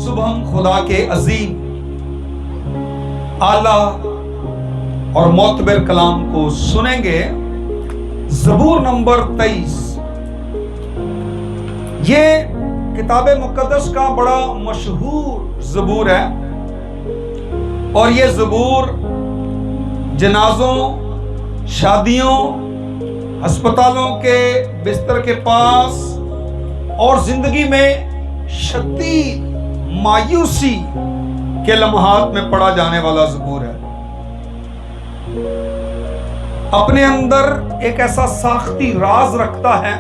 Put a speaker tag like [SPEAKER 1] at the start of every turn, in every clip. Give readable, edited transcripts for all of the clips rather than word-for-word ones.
[SPEAKER 1] सुबह हम खुदा के अजीम, आला और मोतबर कलाम को सुनेंगे। ज़बूर नंबर 23। ये किताब मुक़द्दस का बड़ा मशहूर ज़बूर है और ये ज़बूर जनाज़ों, शादियों, अस्पतालों के बिस्तर के पास और जिंदगी में शदीद मायूसी के लम्हात में पढ़ा जाने वाला ज़बूर है। अपने अंदर एक ऐसा साख्ती राज रखता है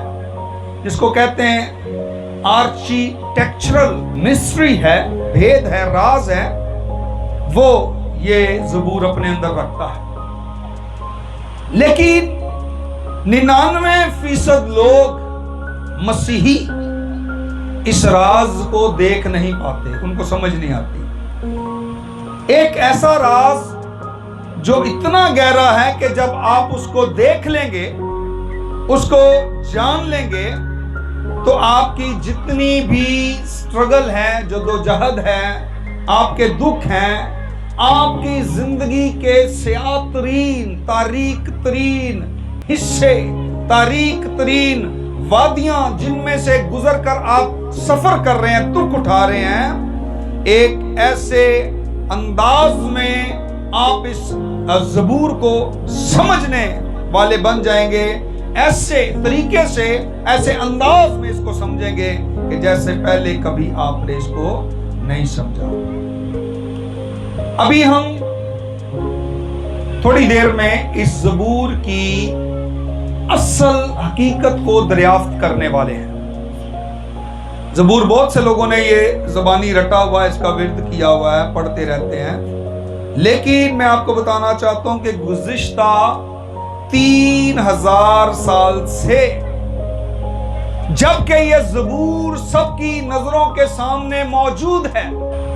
[SPEAKER 1] जिसको कहते हैं आर्किटेक्चरल मिस्ट्री है, भेद है, राज है, वो ये ज़बूर अपने अंदर रखता है। लेकिन 99% लोग मसीही इस राज को देख नहीं पाते, उनको समझ नहीं आती। एक ऐसा राज जो इतना गहरा है कि जब आप उसको देख लेंगे, उसको जान लेंगे, तो आपकी जितनी भी स्ट्रगल है, जद्दोजहद है, आपके दुख हैं, आपकी जिंदगी के स्याह तरीन, तारीक तरीन हिस्से, तारीक तरीन वादियां जिनमें से गुजर कर आप सफर कर रहे हैं, तुर्क उठा रहे हैं, एक ऐसे अंदाज में आप इस ज़बूर को समझने वाले बन जाएंगे, ऐसे तरीके से, ऐसे अंदाज में इसको समझेंगे कि जैसे पहले कभी आपने इसको नहीं समझा। अभी हम थोड़ी देर में इस ज़बूर की असल हकीकत को दरियाफ्त करने वाले हैं। ज़बूर बहुत से लोगों ने ये ज़बानी रटा हुआ है, इसका विर्द किया हुआ है, पढ़ते रहते हैं, लेकिन मैं आपको बताना चाहता हूं कि गुज़िश्ता 3000 साल से जबकि ये ज़बूर सबकी नजरों के सामने मौजूद है,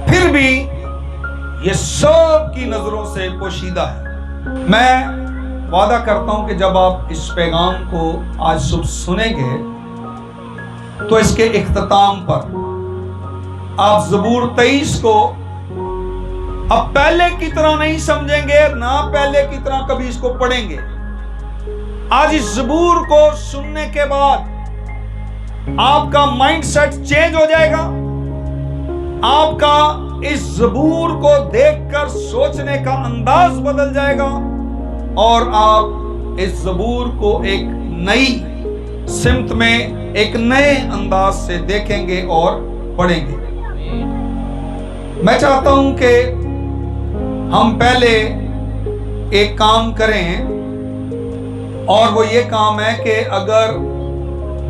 [SPEAKER 1] फिर भी ये सब की नजरों से पोशीदा है। मैं वादा करता हूं कि जब आप इस पैगाम को आज सुबह सुनेंगे तो इसके इख्तिताम पर आप ज़बूर 23 को अब पहले की तरह नहीं समझेंगे, ना पहले की तरह कभी इसको पढ़ेंगे। आज इस ज़बूर को सुनने के बाद आपका माइंडसेट चेंज हो जाएगा, आपका इस ज़बूर को देखकर सोचने का अंदाज बदल जाएगा और आप इस ज़बूर को एक नई सिमत में, एक नए अंदाज से देखेंगे और पढ़ेंगे। मैं चाहता हूं कि हम पहले एक काम करें और वो ये काम है कि अगर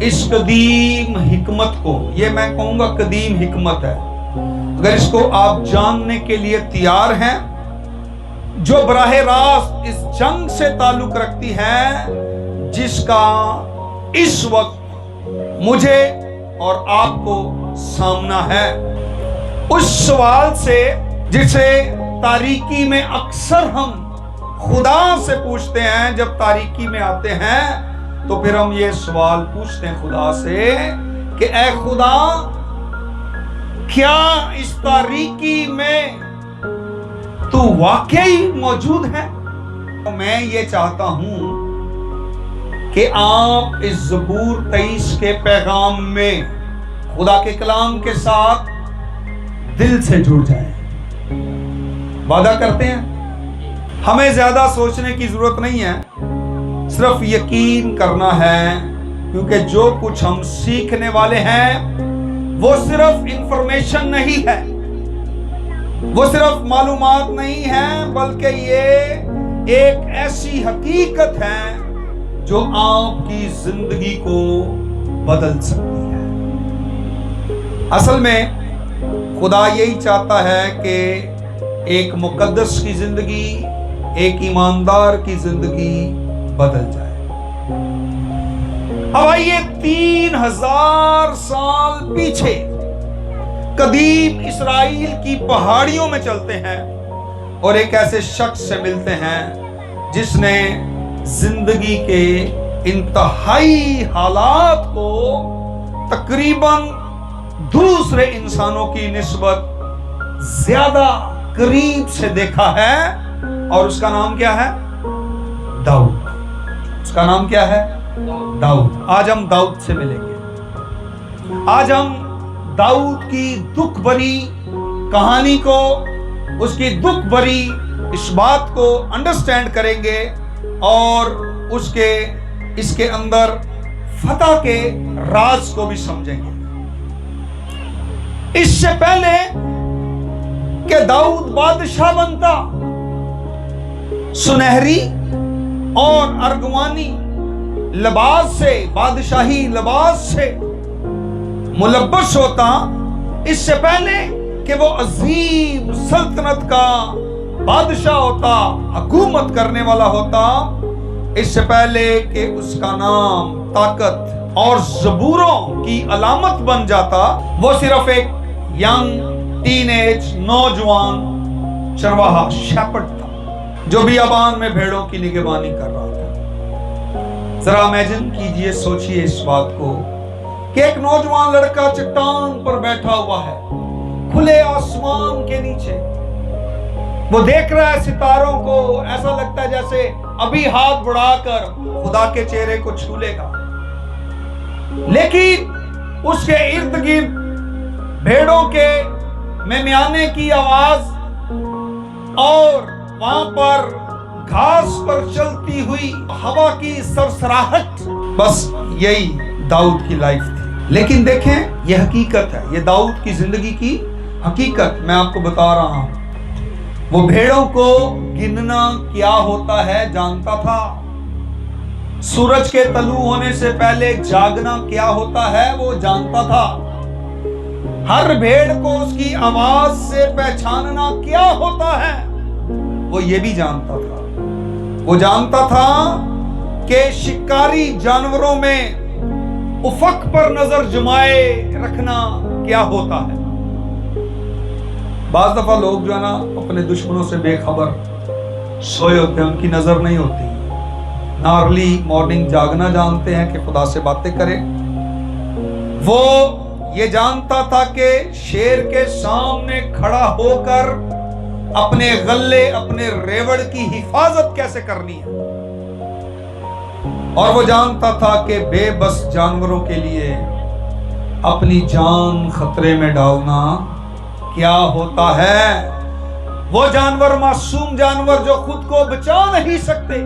[SPEAKER 1] इस कदीम हिकमत को, ये मैं कहूंगा कदीम हिकमत है, अगर इसको आप जानने के लिए तैयार हैं, जो बराह रास्त इस जंग से ताल्लुक रखती है जिसका इस वक्त मुझे और आपको सामना है, उस सवाल से जिसे तारीकी में अक्सर हम खुदा से पूछते हैं। जब तारीकी में आते हैं तो फिर हम ये सवाल पूछते हैं खुदा से कि ऐ खुदा, क्या इस तारीकी में तू वाकई मौजूद है? तो मैं ये चाहता हूं कि आप इस ज़बूर 23 के पैगाम में खुदा के कलाम के साथ दिल से जुड़ जाएं। वादा करते हैं, हमें ज्यादा सोचने की जरूरत नहीं है, सिर्फ यकीन करना है, क्योंकि जो कुछ हम सीखने वाले हैं वो सिर्फ इंफॉर्मेशन नहीं है, वो सिर्फ मालूमात नहीं है, बल्कि ये एक ऐसी हकीकत है जो आपकी जिंदगी को बदल सकती है। असल में खुदा यही चाहता है कि एक मुकद्दस की जिंदगी, एक ईमानदार की जिंदगी बदल जाए। अब आइए 3000 साल पीछे कदीम इस्राइल की पहाड़ियों में चलते हैं और एक ऐसे शख्स से मिलते हैं जिसने जिंदगी के इंतहाई हालात को तकरीबन दूसरे इंसानों की निस्बत ज्यादा करीब से देखा है, और उसका नाम क्या है? दाऊद। उसका नाम क्या है? दाऊद। आज हम दाऊद से मिलेंगे। आज हम दाऊद की दुख भरी कहानी को, उसकी दुख भरी इस बात को अंडरस्टैंड करेंगे और इसके अंदर फतह के राज को भी समझेंगे। इससे पहले कि दाऊद बादशाह बनता, सुनहरी और अर्गवानी लिबास से, बादशाही लिबास से मुलब्बस होता, इससे पहले कि वो अजीम सल्तनत का बादशाह होता, हुकूमत करने वाला होता, इससे पहले कि उसका नाम ताकत और ज़बूरों की अलामत बन जाता, वो सिर्फ एक यंग टीनेज नौजवान चरवाहा शेपर्ड था जो बियाबान में भेड़ों की निगहबानी कर रहा था। जरा इमेजिन कीजिए, सोचिए इस बात को कि एक नौजवान लड़का चट्टान पर बैठा हुआ है, खुले आसमान के नीचे। वो देख रहा है सितारों को, ऐसा लगता है जैसे अभी हाथ बढ़ाकर खुदा के चेहरे को छू लेगा। लेकिन उसके इर्द गिर्द भेड़ों के मेम्याने की आवाज और वहां पर घास पर चलती हुई हवा की सरसराहट, बस यही दाऊद की लाइफ थी। लेकिन देखें, यह हकीकत है, यह दाऊद की जिंदगी की हकीकत मैं आपको बता रहा हूं। वो भेड़ों को गिनना क्या होता है जानता था। सूरज के तलू होने से पहले जागना क्या होता है वो जानता था। हर भेड़ को उसकी आवाज से पहचानना क्या होता है वो ये भी जानता था। वो जानता था कि शिकारी जानवरों में उफक पर नजर जमाए रखना क्या होता है। बाज़ दफा लोग जो है ना अपने दुश्मनों से बेखबर सोए होते हैं, उनकी नजर नहीं होती, ना अर्ली मॉर्निंग जागना जानते हैं कि खुदा से बातें करें। वो ये जानता था कि शेर के सामने खड़ा होकर अपने गल्ले, अपने रेवड़ की हिफाजत कैसे करनी है, और वो जानता था कि बेबस जानवरों के लिए अपनी जान खतरे में डालना क्या होता है। वो जानवर, मासूम जानवर जो खुद को बचा नहीं सकते,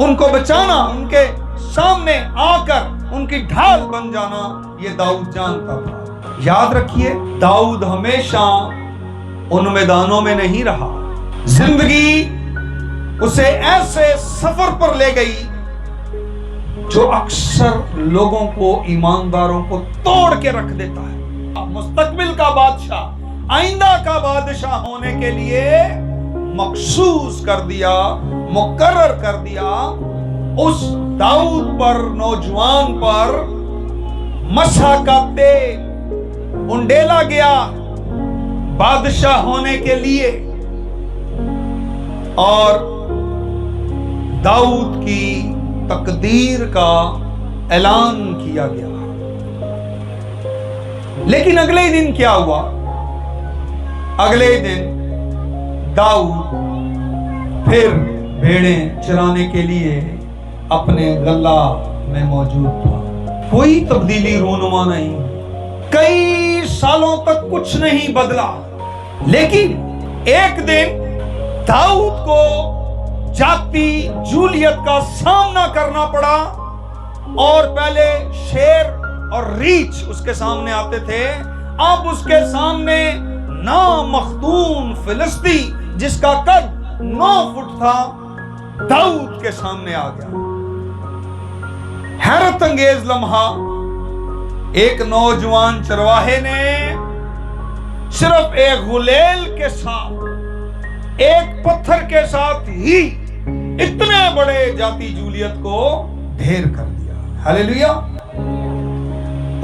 [SPEAKER 1] उनको बचाना, उनके सामने आकर उनकी ढाल बन जाना, ये दाऊद जानता था। याद रखिए, दाऊद हमेशा उन मैदानों में नहीं रहा। जिंदगी उसे ऐसे सफर पर ले गई जो अक्सर लोगों को, ईमानदारों को तोड़ के रख देता है। मुस्तकबिल का बादशाह, आइंदा का बादशाह होने के लिए मखसूस कर दिया, मुकर्रर कर दिया। उस दाऊद पर, नौजवान पर मसा का तेल उंडेला गया बादशाह होने के लिए, और दाऊद की तकदीर का ऐलान किया गया। लेकिन अगले ही दिन क्या हुआ? अगले ही दिन दाऊद फिर भेड़ें चराने के लिए अपने गल्ला में मौजूद था। कोई तब्दीली रूनुमा नहीं, कई सालों तक कुछ नहीं बदला। लेकिन एक दिन दाऊद को जाती जूलियत का सामना करना पड़ा, और पहले शेर और रीछ उसके सामने आते थे, अब उसके सामने नामख्दूम फिलिस्ती जिसका कद 9 फुट था, दाऊद के सामने आ गया। हैरत अंगेज लम्हा, एक नौजवान चरवाहे ने सिर्फ एक गुलेल के साथ, एक पत्थर के साथ ही इतने बड़े जाती जूलियत को ढेर कर दिया। हालेलुया।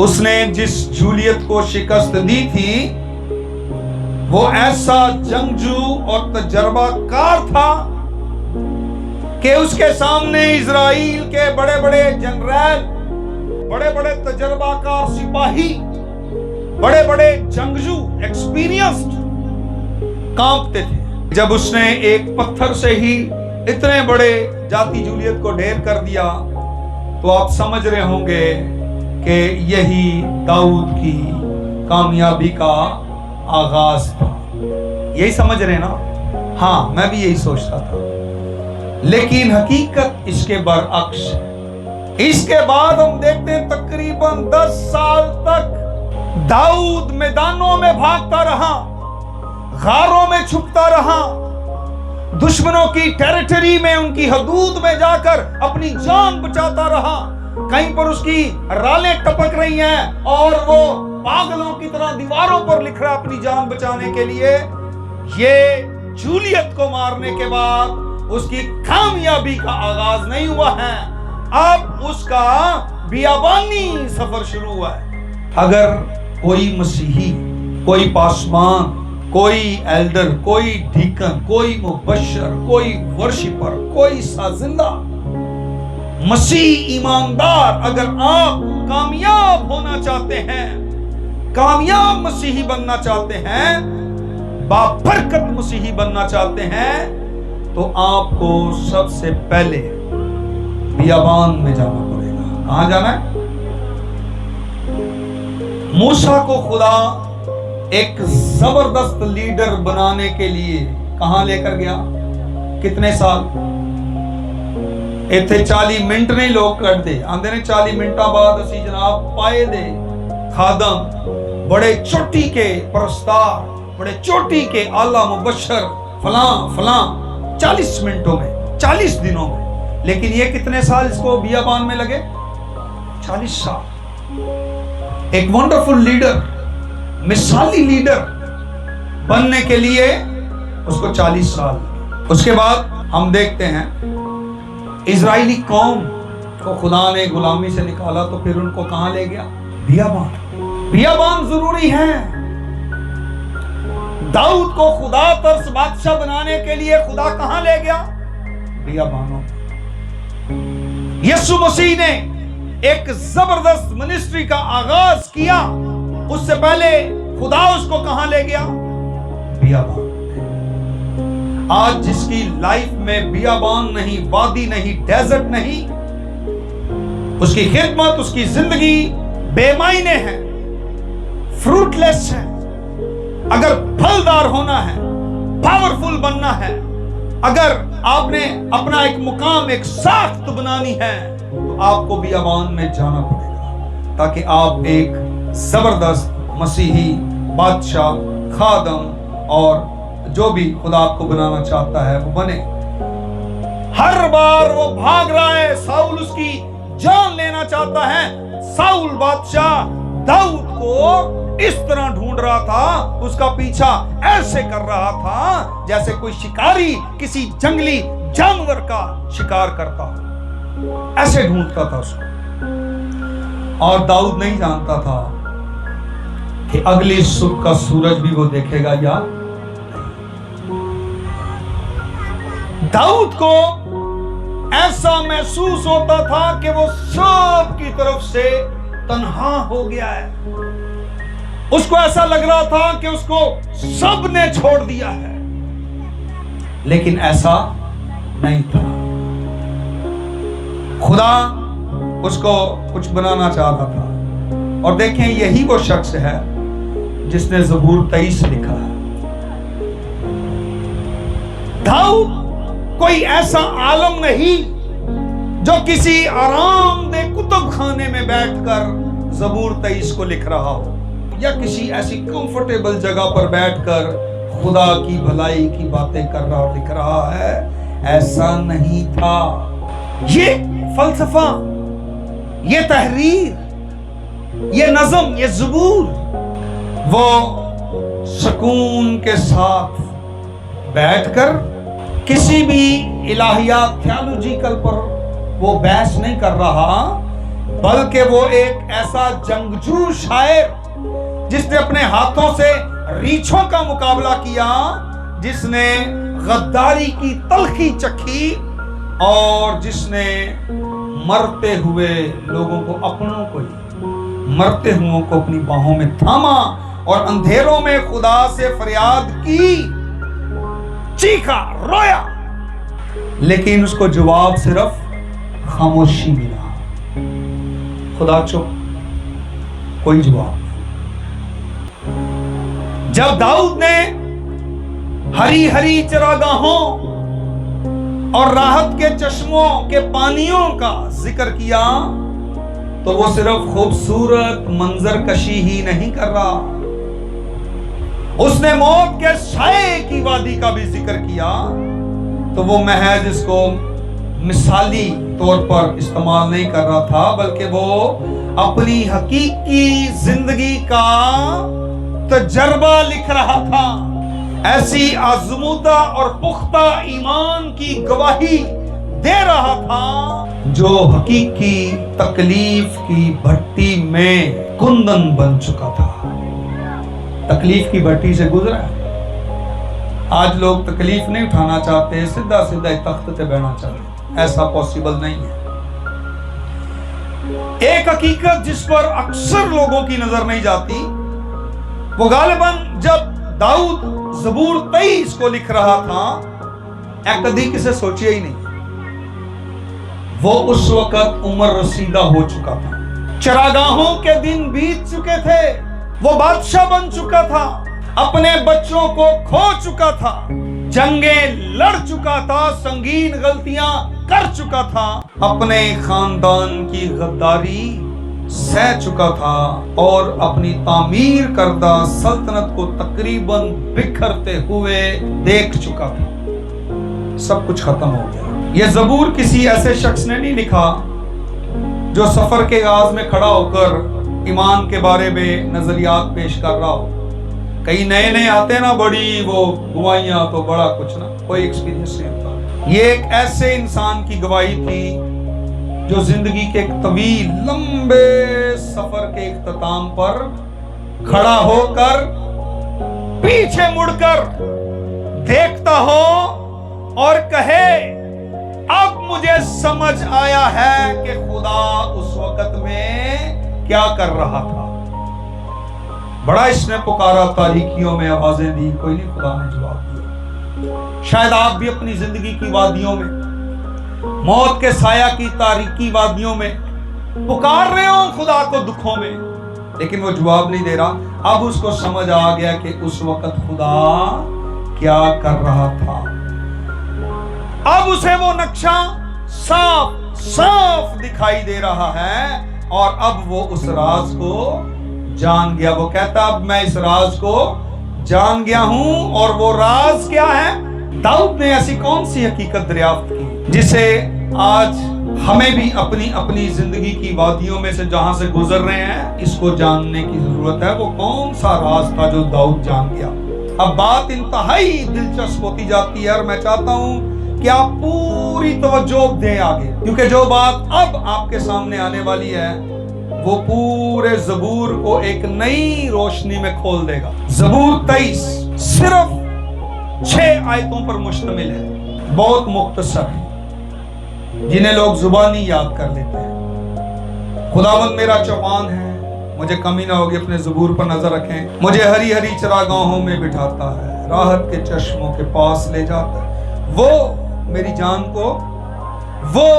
[SPEAKER 1] उसने जिस जूलियत को शिकस्त दी थी वो ऐसा जंगजू और तजर्बाकार था कि उसके सामने इजराइल के बड़े बड़े जनरल, बड़े बड़े तजर्बाकार सिपाही बड़े बड़े जंगजू एक्सपीरियंस्ड कांपते थे। जब उसने एक पत्थर से ही इतने बड़े जाति जूलियत को ढेर कर दिया, तो आप समझ रहे होंगे कि यही दाऊद की कामयाबी का आगाज था। यही समझ रहे ना? हाँ, मैं भी यही सोचता था, लेकिन हकीकत इसके बरअक्स है। इसके बाद हम देखते हैं तकरीबन 10 साल तक दाऊद मैदानों में भागता रहा, गारों में छुपता रहा, दुश्मनों की टेरिटरी में, उनकी हदूद में जाकर अपनी जान बचाता रहा। कहीं पर उसकी रालें टपक रही हैं और वो पागलों की तरह दीवारों पर लिख रहा अपनी जान बचाने के लिए। ये जूलियत को मारने के बाद उसकी कामयाबी का आगाज नहीं हुआ है, अब उसका बियाबानी सफर शुरू हुआ है। अगर कोई मसीही, कोई पासवान, कोई एल्डर, कोई डीकन, कोई मुबश्शिर, कोई वर्शिपर, कोई साजिंदा मसीह ईमानदार, अगर आप कामयाब होना चाहते हैं, कामयाब मसीही बनना चाहते हैं, बाबरकत मसीही बनना चाहते हैं, तो आपको सबसे पहले बियाबान में जाना पड़ेगा। कहां जाना है? मूसा को खुदा एक जबरदस्त लीडर बनाने के लिए कहां लेकर गया? कितने साल? इतने 40 मिनट नहीं लोग करते, आंदे ने 40 मिनटा बाद असी जनाब पाए दे खादम, बड़े चोटी के परस्तार, बड़े चोटी के आला मुबश्शिर, फलां फलां, 40 मिनटों में, 40 दिनों में। लेकिन ये कितने साल इसको बियाबान में लगे? 40 साल। एक वंडरफुल लीडर, मिसाली लीडर बनने के लिए उसको 40 साल। उसके बाद हम देखते हैं इजराइली कौम को खुदा ने गुलामी से निकाला, तो फिर उनको कहां ले गया? बियाबान। बियाबान जरूरी है। दाऊद को खुदा तर्स बादशाह बनाने के लिए खुदा कहां ले गया? बियाबानों। यीशु मसीह ने एक जबरदस्त मिनिस्ट्री का आगाज किया, उससे पहले खुदा उसको कहां ले गया? बियाबान। आज जिसकी लाइफ में बियाबान नहीं, वादी नहीं, डेजर्ट नहीं, उसकी खिदमत, उसकी जिंदगी बेमायने है, फ्रूटलेस है। अगर फलदार होना है, पावरफुल बनना है, अगर आपने अपना एक मुकाम, एक साख्त बनानी है, तो आपको बियाबान में जाना पड़ेगा, ताकि आप एक जबरदस्त मसीही बादशाह, खादम और जो भी खुदा आपको बनाना चाहता है वो बने। हर बार वो भाग रहा है, साउल उसकी जान लेना चाहता है। साउल बादशाह दाऊद को इस तरह ढूंढ रहा था, उसका पीछा ऐसे कर रहा था जैसे कोई शिकारी किसी जंगली जानवर का शिकार करता हो, ऐसे ढूंढता था उसको। और दाऊद नहीं जानता था कि अगली सुबह का सूरज भी वो देखेगा या दाऊद को ऐसा महसूस होता था कि वो सब की तरफ से तन्हा हो गया है। उसको ऐसा लग रहा था कि उसको सब ने छोड़ दिया है, लेकिन ऐसा नहीं था। खुदा उसको कुछ बनाना चाहता था। और देखें, यही वो शख्स है जिसने ज़बूर 23 लिखा है। दाऊद कोई ऐसा आलम नहीं जो किसी आरामदेह कुतुब खाने में बैठकर ज़बूर 23 को लिख रहा हो, या किसी ऐसी कंफर्टेबल जगह पर बैठकर खुदा की भलाई की बातें कर रहा और लिख रहा है। ऐसा नहीं था। ये फलसफा, ये तहरीर, ये नज़म, ये ज़बूर वो सुकून के साथ बैठकर किसी भी इलाहियात थियोलॉजिकल पर वो बहस नहीं कर रहा, बल्कि वो एक ऐसा जंगजू शायर जिसने अपने हाथों से रीछों का मुकाबला किया, जिसने गद्दारी की तलखी चखी और जिसने मरते हुए लोगों को, अपनों को ही, मरते हुओं को अपनी बाहों में थामा और अंधेरों में खुदा से फरियाद की, चीखा, रोया, लेकिन उसको जवाब सिर्फ खामोशी मिला। खुदा चुप, कोई जवाब नहीं। जब दाऊद ने हरी हरी चरागाहों और राहत के चश्मों के पानियों का जिक्र किया तो वो सिर्फ खूबसूरत मंजर कशी ही नहीं कर रहा, उसने मौत के साए की वादी का भी जिक्र किया। तो वो महज इसको मिसाली तौर पर इस्तेमाल नहीं कर रहा था, बल्कि वो अपनी हकीकी जिंदगी का तजर्बा लिख रहा था। ऐसी आजमूदा और पुख्ता ईमान की गवाही दे रहा था जो हकीकी तकलीफ की भट्टी में कुंदन बन चुका था। तकलीफ की भट्टी से गुजरा है। आज लोग तकलीफ नहीं उठाना चाहते, सीधा सीधा तख्त पे बैठना चाहते। ऐसा पॉसिबल नहीं है। एक हकीकत जिस पर अक्सर लोगों की नजर नहीं जाती, वो गालिबन जब दाऊद ज़बूर 23 को लिख रहा था, कभी किसे सोचिए ही नहीं। वो उस वक्त उम्र रसीदा हो चुका था, चरागाहों के दिन बीत चुके थे, वो बादशाह बन चुका था, अपने बच्चों को खो चुका था, जंगें लड़ चुका था, संगीन गलतियां कर चुका था, अपने खानदान की गद्दारी सह चुका था और अपनी तामीर करदा सल्तनत को तकरीबन बिखरते हुए देख चुका था। सब कुछ खत्म हो गया। यह ज़बूर किसी ऐसे शख्स ने नहीं लिखा जो सफर के आगाज में खड़ा होकर ईमान के बारे में नजरियात पेश कर रहा हो। कई नए नए आते ना, बड़ी वो गवाहियां, तो बड़ा कुछ ना, कोई एक्सपीरियंस नहीं होता। ये एक ऐसे इंसान की गवाही थी जो जिंदगी के एक तवील लंबे सफर के इख्तिताम पर खड़ा होकर पीछे मुड़कर देखता हो और कहे, अब मुझे समझ आया है कि खुदा उस वक्त में क्या कर रहा था। बड़ा इसने पुकारा, तारीकियों में आवाजें दी, कोई नहीं खुदा ने जवाब दिया। शायद आप भी अपनी जिंदगी की वादियों में, मौत के साया की तारीकी वादियों में पुकार रहे हो खुदा को दुखों में, लेकिन वो जवाब नहीं दे रहा। अब उसको समझ आ गया कि उस वक्त खुदा क्या कर रहा था। अब उसे वो नक्शा साफ साफ दिखाई दे रहा है और अब वो उस राज को जान गया। वो कहता, अब मैं इस राज को जान गया हूं। और वो राज क्या है? दाऊद ने ऐसी कौन सी हकीकत दरियाफ्त की जिसे आज हमें भी अपनी अपनी जिंदगी की वादियों में से जहां से गुजर रहे हैं, इसको जानने की जरूरत है। वो कौन सा राज था जो दाऊद जान गया? अब बात इंतहाई दिलचस्प होती जाती है और मैं चाहता हूं कि आप पूरी तवज्जो दें आगे, क्योंकि जो बात अब आपके सामने आने वाली है वो पूरे ज़बूर को एक नई रोशनी में खोल देगा। ज़बूर 23 सिर्फ 6 आयतों पर मुश्तमिल है, बहुत मुख्तसर है, जिन्हें लोग जुबानी याद कर लेते हैं। खुदावंद मेरा चौपान है, मुझे कमी ना होगी, अपने ज़बूर पर नजर रखें। मुझे हरी हरी चरागाहों में बिठाता है, राहत के चश्मों के पास ले जाता है। वो मेरी जान को, वो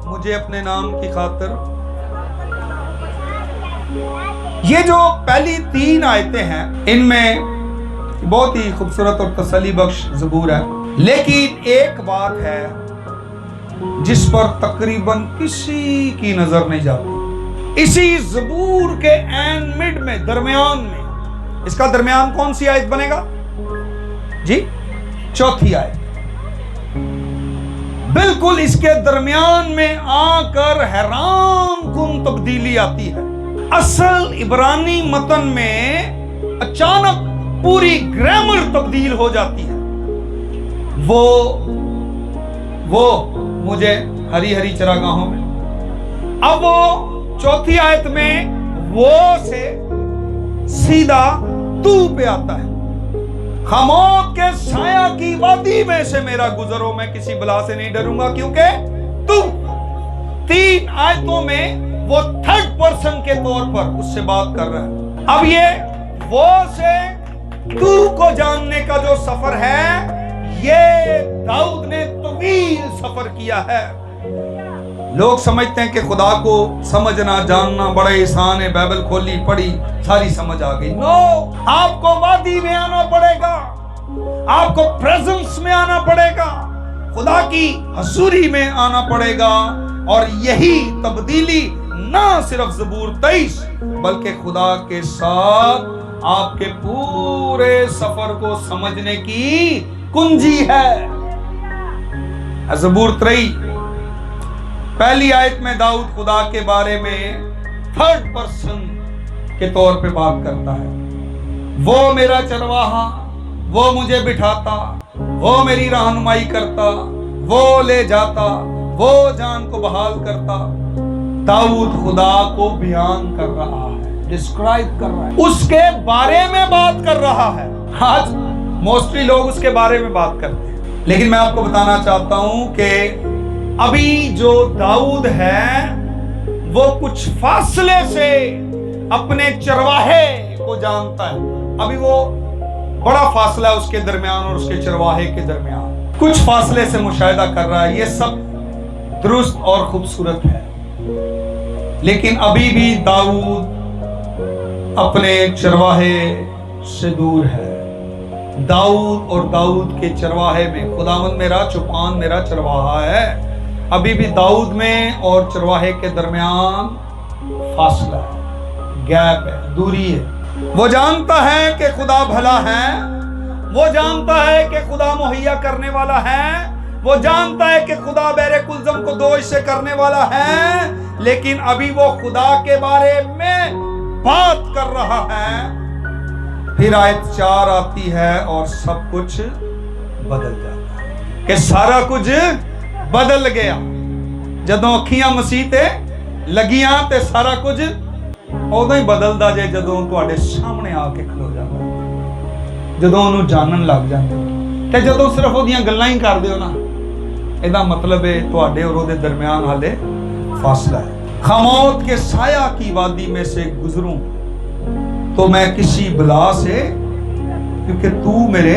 [SPEAKER 1] मुझे अपने नाम की खातिर। ये जो पहली 3 आयतें हैं, इनमें बहुत ही खूबसूरत और तसल्ली बख्श ज़बूर है, लेकिन एक बात है जिस पर तकरीबन किसी की नजर नहीं जाती। इसी ज़बूर के एन मिड में, दरमियान में, इसका दरमियान कौन सी आयत बनेगा जी? 4थी आयत। बिल्कुल इसके दरमियान में आकर हैरान कुन तब्दीली आती है। असल इब्रानी मतन में अचानक पूरी ग्रामर तब्दील हो जाती है। वो मुझे हरी हरी चरागाहों में, अब वो 4थी आयत में वो से सीधा तू पे आता है। खामोश के साया की वादी में से मेरा गुजरो, मैं किसी बला से नहीं डरूंगा क्योंकि तू। 3 आयतों में वो थर्ड पर्सन के तौर पर उससे बात कर रहा है। अब ये वो से तू को जानने का जो सफर है, ये दाऊद ने तवील सफर किया है। लोग समझते हैं कि खुदा को समझना जानना बड़ा आसान है, बाइबल खोली पढ़ी सारी समझ आ गई। नो, आपको वादी में आना पड़ेगा, आपको प्रेजेंस में आना पड़ेगा, खुदा की हजूरी में आना पड़ेगा। और यही तब्दीली ना सिर्फ ज़बूर 23 बल्कि खुदा के साथ आपके पूरे सफर को समझने की कुंजी है। ज़बूर 23 पहली आयत में दाऊद खुदा के बारे में थर्ड पर्सन के तौर पे बात करता है। वो मेरा चरवाहा, वो मुझे बिठाता, वो मेरी रहनुमाई करता, वो ले जाता, वो जान को बहाल करता। दाऊद खुदा को बयान कर रहा है, डिस्क्राइब कर रहा है, उसके बारे में बात कर रहा है। आज मोस्टली लोग उसके बारे में बात करते हैं, लेकिन मैं आपको बताना चाहता हूं कि अभी जो दाऊद है वो कुछ फासले से अपने चरवाहे को जानता है। अभी वो बड़ा फासला है उसके दरमियान और उसके चरवाहे के दरमियान, कुछ फासले से मुशाहिदा कर रहा है। ये सब दुरुस्त और खूबसूरत है, लेकिन अभी भी दाऊद अपने चरवाहे से दूर है। दाऊद और दाऊद के चरवाहे में, खुदावंद मेरा चौपान मेरा चरवाहा है, अभी भी दाऊद में और चरवाहे के दरमियान फासला है, गैप है, दूरी है। वो जानता है कि खुदा भला है, वो जानता है कि खुदा मुहैया करने वाला है, वो जानता है कि खुदा बैरे कुलजम को दोष से करने वाला है, लेकिन अभी वो खुदा के बारे में बात कर रहा है। फिर आयत 4 आती है और सब कुछ बदल जाता है कि सारा कुछ बदल गया। जदों अखियां मसीह ते लगियां ते सारा कुछ उदों ही बदलदा जे जदों तुहाडे सामने आके खलो जांदा, जदों ਉਹਨੂੰ जानन लग जांदे ते जदों सिर्फ ਉਹਦੀਆਂ ਗੱਲਾਂ ਹੀ ਕਰਦੇ ਹੋ ਨਾ, ਇਹਦਾ मतलब है तुहाडे और ਉਹਦੇ दरमियान हाले फासला है। खामोश के साया की वादी में से गुजरूं तो मैं किसी बला से, क्योंकि तू मेरे।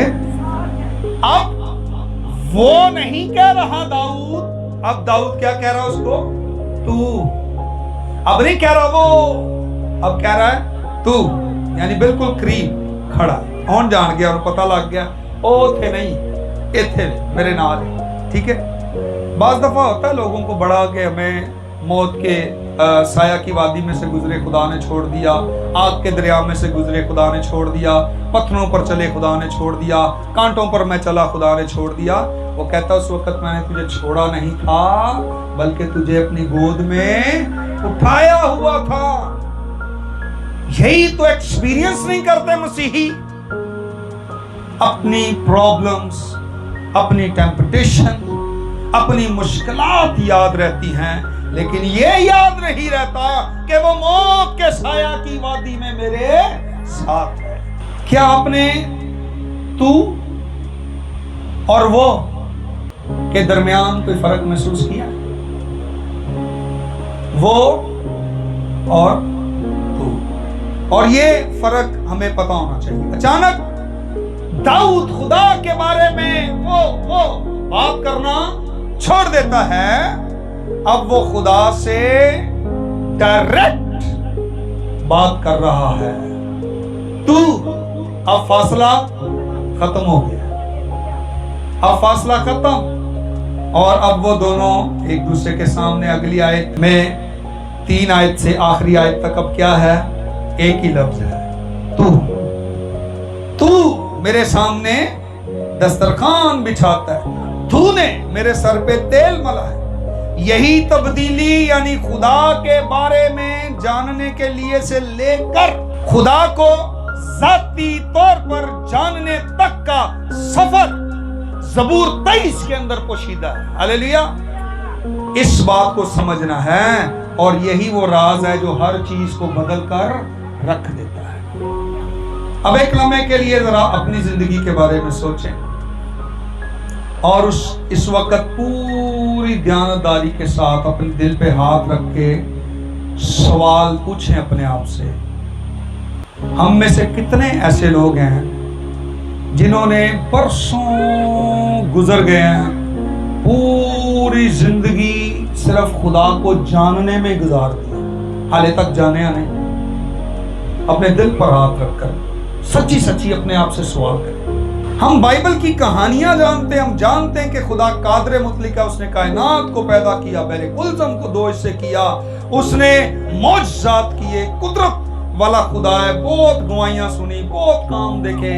[SPEAKER 1] अब वो नहीं कह रहा दाऊद, अब दाऊद क्या कह रहा उसको? तू। अब नहीं कह रहा वो, अब कह रहा है तू, यानी बिल्कुल करीब खड़ा। कौन जान गया और पता लग गया ओ थे नहीं, इथे मेरे नाल है। ठीक है, बाज दफा होता है लोगों को बड़ा कि हमें मौत के साया की वादी में से गुजरे खुदा ने छोड़ दिया, आग के दरिया में से गुजरे खुदा ने छोड़ दिया, पत्थरों पर चले खुदा ने छोड़ दिया, कांटों पर मैं चला खुदा ने छोड़ दिया। वो कहता उस वक्त मैंने तुझे छोड़ा नहीं था, बल्कि तुझे अपनी गोद में उठाया हुआ था। यही तो एक्सपीरियंस नहीं करते मसीही। अपनी प्रॉब्लम्स, अपनी टेम्पटेशन, अपनी मुश्किलात याद रहती हैं, लेकिन ये याद नहीं रहता कि वो मौत के साया की वादी में मेरे साथ है। क्या आपने तू और वो के दरमियान कोई फर्क महसूस किया? वो और तू, और ये फर्क हमें पता होना चाहिए। अचानक दाऊद खुदा के बारे में वो बात करना छोड़ देता है। अब वो खुदा से डायरेक्ट बात कर रहा है। तू, अब फासला खत्म हो गया, अब फासला खत्म। और अब वो दोनों एक दूसरे के सामने, अगली आयत में 3 आयत से आखिरी आयत तक अब क्या है? एक ही लफ्ज है, तू। तू मेरे सामने दस्तरखान बिछाता है, तूने मेरे सर पे तेल मला है। यही तब्दीली यानी खुदा के बारे में जानने के लिए से लेकर खुदा को ज़ाती तौर पर जानने तक का सफर ज़बूर 23 के अंदर पोशीदा है। हालेलुया। इस बात को समझना है, और यही वो राज है जो हर चीज को बदल कर रख देता है। अब एक लम्हे के लिए जरा अपनी जिंदगी के बारे में सोचें और इस वक्त पूरी ध्यानदारी के साथ अपने दिल पे हाथ रख के सवाल पूछें अपने आप से, हम में से कितने ऐसे लोग हैं जिन्होंने बरसों गुजर गए हैं, पूरी जिंदगी सिर्फ खुदा को जानने में गुजार दिया, हाले तक जाने या नहीं? अपने दिल पर हाथ रखकर सच्ची सच्ची अपने आप से सवाल करें। हम बाइबल की कहानियां जानते हैं, हम जानते हैं कि खुदा कादर मुतलक है, उसने कायनात को पैदा किया, बहरे कुलजम को दो हिस्से किया, उसने मौजज़ात किए, कुदरत वाला खुदा है। बहुत गवाहियां सुनी, बहुत काम देखे,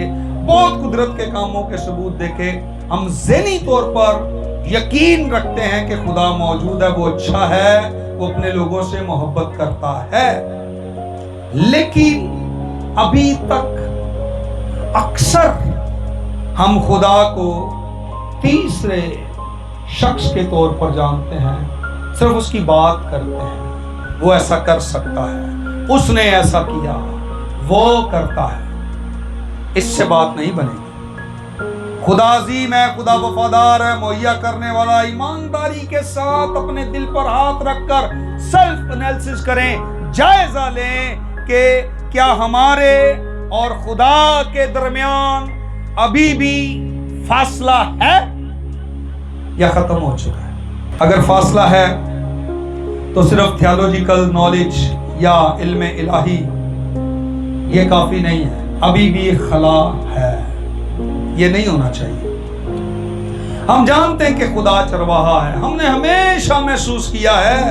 [SPEAKER 1] बहुत कुदरत के कामों के सबूत देखे। हम ज़हनी तौर पर यकीन रखते हैं कि खुदा मौजूद है, वो अच्छा है, वो अपने लोगों से मोहब्बत करता है। लेकिन अभी तक अक्सर हम खुदा को तीसरे शख्स के तौर पर जानते हैं, सिर्फ उसकी बात करते हैं, वो ऐसा कर सकता है, उसने ऐसा किया, वो करता है। इससे बात नहीं बनेगी। खुदा अज़ीम है, खुदा वफादार है, मुहैया करने वाला। ईमानदारी के साथ अपने दिल पर हाथ रखकर सेल्फ एनालिसिस करें, जायजा लें कि क्या हमारे और खुदा के दरमियान अभी भी फासला है या खत्म हो चुका है। अगर फासला है तो सिर्फ थियोलॉजिकल नॉलेज या इल्म इलाही ये काफी नहीं है, अभी भी खला है, ये नहीं होना चाहिए। हम जानते हैं कि खुदा चरवाहा है, हमने हमेशा महसूस किया है,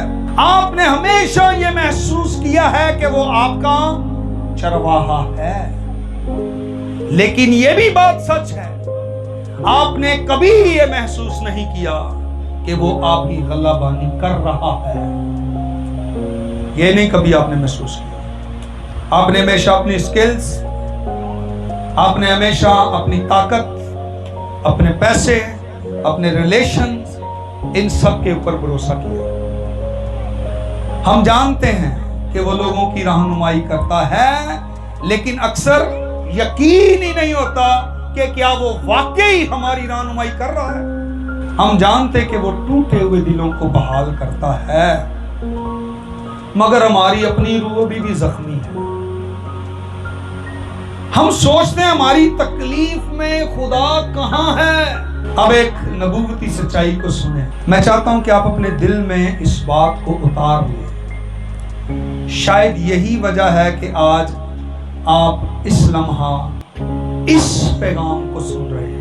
[SPEAKER 1] आपने हमेशा ये महसूस किया है कि वो आपका चरवाहा है। लेकिन ये भी बात सच है, आपने कभी ये महसूस नहीं किया कि वो आपकी गलाबानी कर रहा है। ये नहीं कभी आपने महसूस किया। आपने हमेशा अपनी स्किल्स, आपने हमेशा अपनी ताकत, अपने पैसे, अपने रिलेशंस, इन सब के ऊपर भरोसा किया। हम जानते हैं कि वो लोगों की रहनुमाई करता है, लेकिन अक्सर यकीन ही नहीं होता कि क्या वो वाकई हमारी रहनुमाई कर रहा है। हम जानते हैं कि वो टूटे हुए दिलों को बहाल करता है, मगर हमारी अपनी रूह भी जख्मी है। हम सोचते हैं हमारी तकलीफ में खुदा कहां है। अब एक नबूवती सच्चाई को सुने। मैं चाहता हूं कि आप अपने दिल में इस बात को उतार लें। शायद यही वजह है कि आज आप इस लम्हा इस पैगाम को सुन रहे हैं।